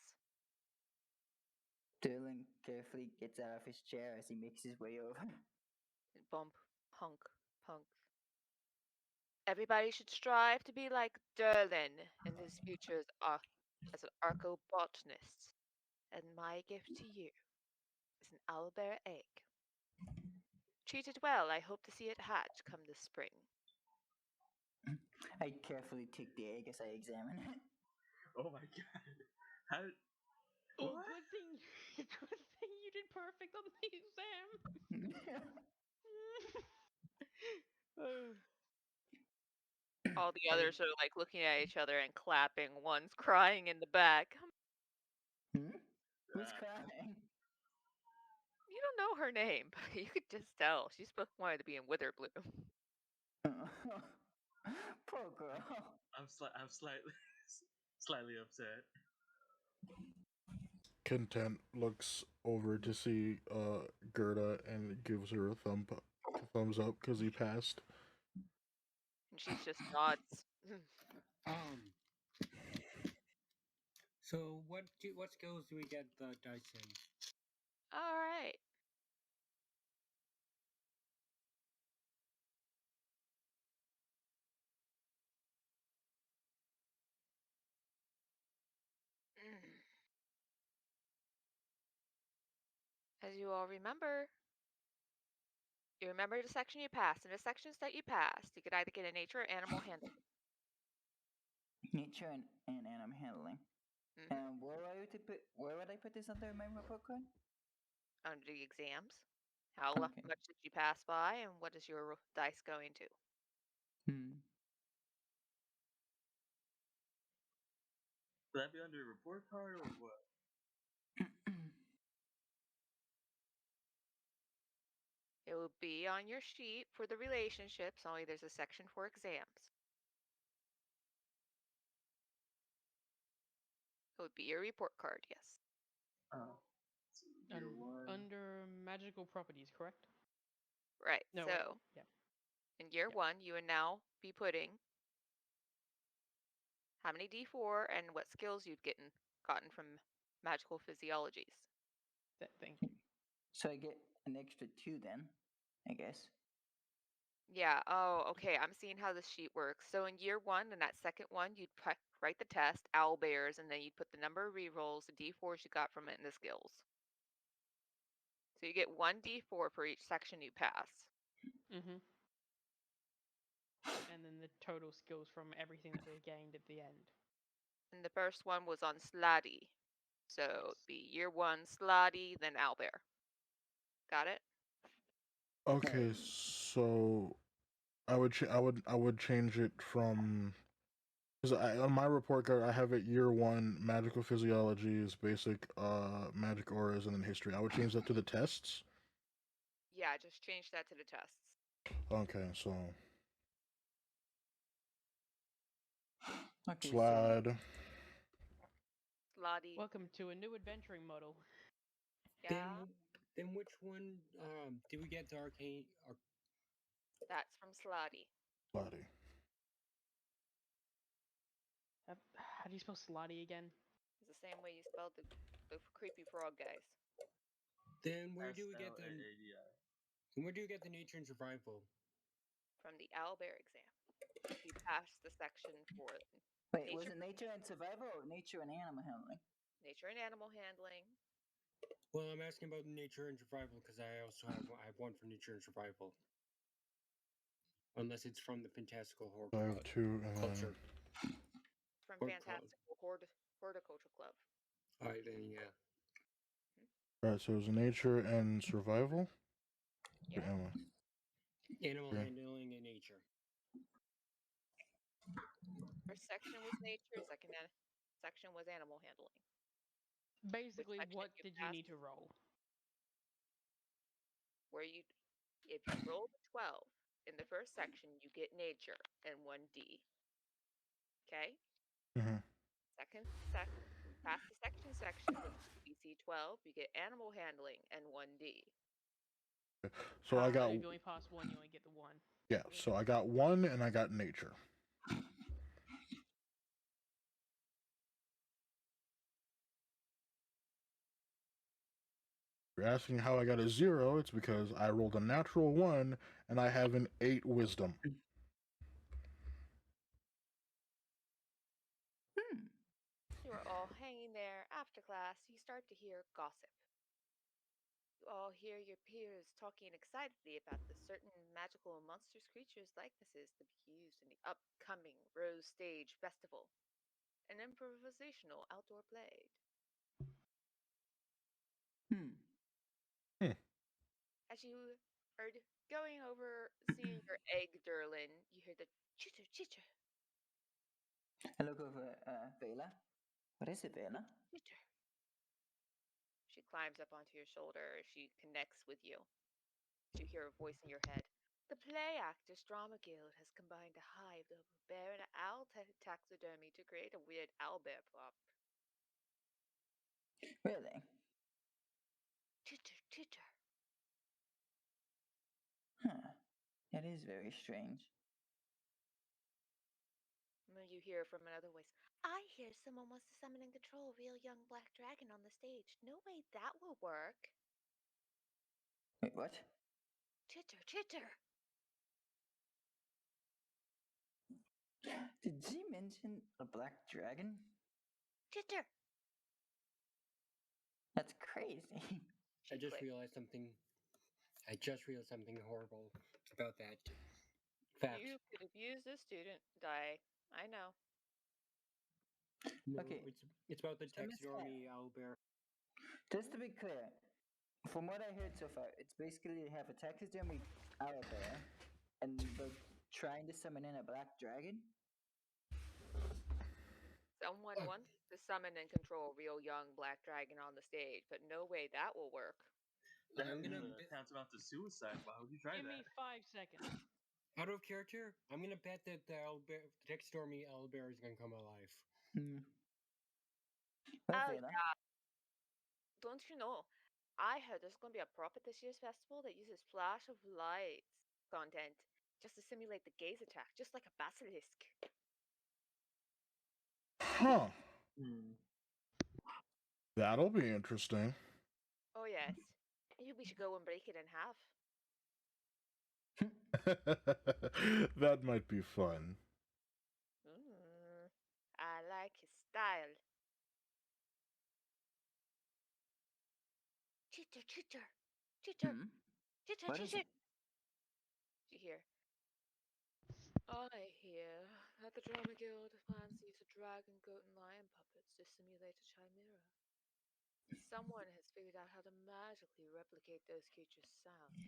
Dylan carefully gets out of his chair as he makes his way over. Bump, punk, punk. Everybody should strive to be like Durlin in his future as an archobotanist. And my gift to you is an owlbear egg. Treat it well. I hope to see it hatch come this spring. I carefully take the egg as I examine it. Oh my god. How? Oh, What? good thing, good thing you did perfect on the exam. Oh. All the I- others are like looking at each other and clapping. One's crying in the back. Hmm? Who's Ah, crying? You don't know her name, but you could just tell. She's supposed wanted to be in Witherbloom. Poor girl. I'm slightly slightly upset. Content looks over to see Gerda and gives her a thumbs up because he passed. And she just nods. Um. So what skills do we get the dice in? All right. As you all remember, you remember the section you passed. And the sections that you passed, you could either get a nature or animal handling. Nature and animal handling. Hmm. Where would I put this under my report card? Under the exams. How Okay. much did you pass by, and what is your dice going to? Hmm. Would that be under a report card or what? It will be on your sheet for the relationships, only there's a section for exams. It would be your report card, yes. Oh. So year one. Under magical properties, correct? Right. No, wait. So Yeah. in year Yep. one, you would now be putting how many D4 and what skills you've gotten from magical physiologies. Thank you. So I get an extra 2 then, I guess. Yeah. Oh, okay. I'm seeing how this sheet works. So in year one, in that second one, you'd write the test, owl bears, and then you'd put the number of rerolls, the D4s you got from it, and the skills. So you get one D4 for each section you pass. Mm-hmm. And then the total skills from everything that they gained at the end. And the first one was on Slatty. So it'd Yes. be year one Slatty, then owlbear. Got it? Okay, so I would change it from because on my report card I have it year one magical physiologies, basic magic auras, and then history. I would change that to the tests. Yeah, just change that to the tests. Okay, so Okay, slide. Slotty. Welcome to a new adventuring model. Yeah, Then which one did we get the arcane? that's from Slotty. Slotty. How do you spell slotty again? It's the same way you spelled the creepy frog guys. Then where do we get the SLAADI. where do you get the nature and survival? From the owlbear exam. If you pass the section for Wait, was nature, it nature and survival or nature and animal handling? nature and animal handling, Well, I'm asking about nature and survival because I also have one for nature and survival. Unless it's from the fantastical horror So I have two, and culture. from Or club. Fantastical Horticulture Club. Alright, then yeah. all right. So it was nature and survival. Yeah. Emma. Animal Okay. handling and nature. First section was nature, second section was animal handling. Basically, section what you did you passed? need to roll? Where if you roll a 12 in the first section, you get nature and 1D. Okay? Mhm. Past the section with ABC 12, you get animal handling and 1D. So I got If you only pass one, you only get the one. yeah. So I got one, and I got nature. You're asking how I got a 0, it's because I rolled a natural 1 and I have an 8 wisdom. You are all hanging there after class. You start to hear gossip. You all hear your peers talking excitedly about the certain magical and monstrous creatures' likenesses to be used in the upcoming Rose Stage Festival, an improvisational outdoor play. Hmm. As you are going over seeing your egg Derlin, you hear the chitter chitter I look over Vela. What is it, Vela? chitter. She climbs up onto your shoulder. She connects with you. You hear a voice in your head. The Play Actors Drama Guild has combined a hive of bear and owl taxidermy to create a weird owlbear prop. Really? Chitter chitter. Huh. That is very strange. And then you hear from another voice. I hear someone wants to summon and control a real young black dragon on the stage. No way that will work. Wait, what? Chitter chitter. Did she mention a black dragon? Chitter. That's crazy. I She just clicks. realized something. I just realized something horrible about that fact. You could have used a student die. I know. No, Okay. it's about the So, Miss Cat, taxidermy owlbear. just to be clear, from what I heard so far, it's basically they have a taxidermy owlbear, and they're trying to summon in a black dragon. Someone wants to summon and control a real young black dragon on the stage, but no way that will work. That I'm gonna tantamount to suicide. Why would you try Give that? me 5 seconds. out of character. I'm gonna bet that the taxidermy owlbear is gonna come alive. Hmm. Well, Oh, Vela, yeah. Don't you know? I heard there's going to be a prop at this year's festival that uses flash of lights content just to simulate the gaze attack, just like a basilisk. Huh. Hmm. That'll be interesting. Oh, yes. Maybe we should go and break it in half. That might be fun. I like his style. Chitter, chitter, chitter, hmm? chitter, What is chitter. it? You hear? I hear that the Drama Guild plans to use a dragon, goat, and lion puppets to simulate a chimera. Someone has figured out how to magically replicate those creatures' sound.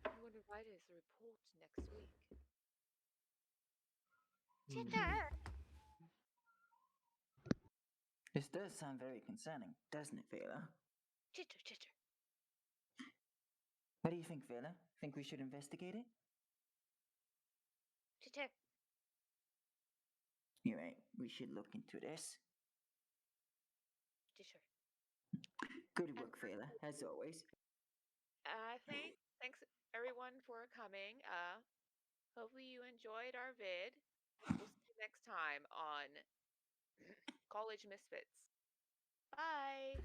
I'm going to write his report next week. Chitter! This does sound very concerning, doesn't it, Vela? Chitter, chitter. What do you think, Vela? Think we should investigate it? Chitter. You're right. We should look into this. Chitter. Good work, Vela, as always. Thanks everyone for coming. Hopefully you enjoyed our vid. We'll see you next time on College Misfits. Bye.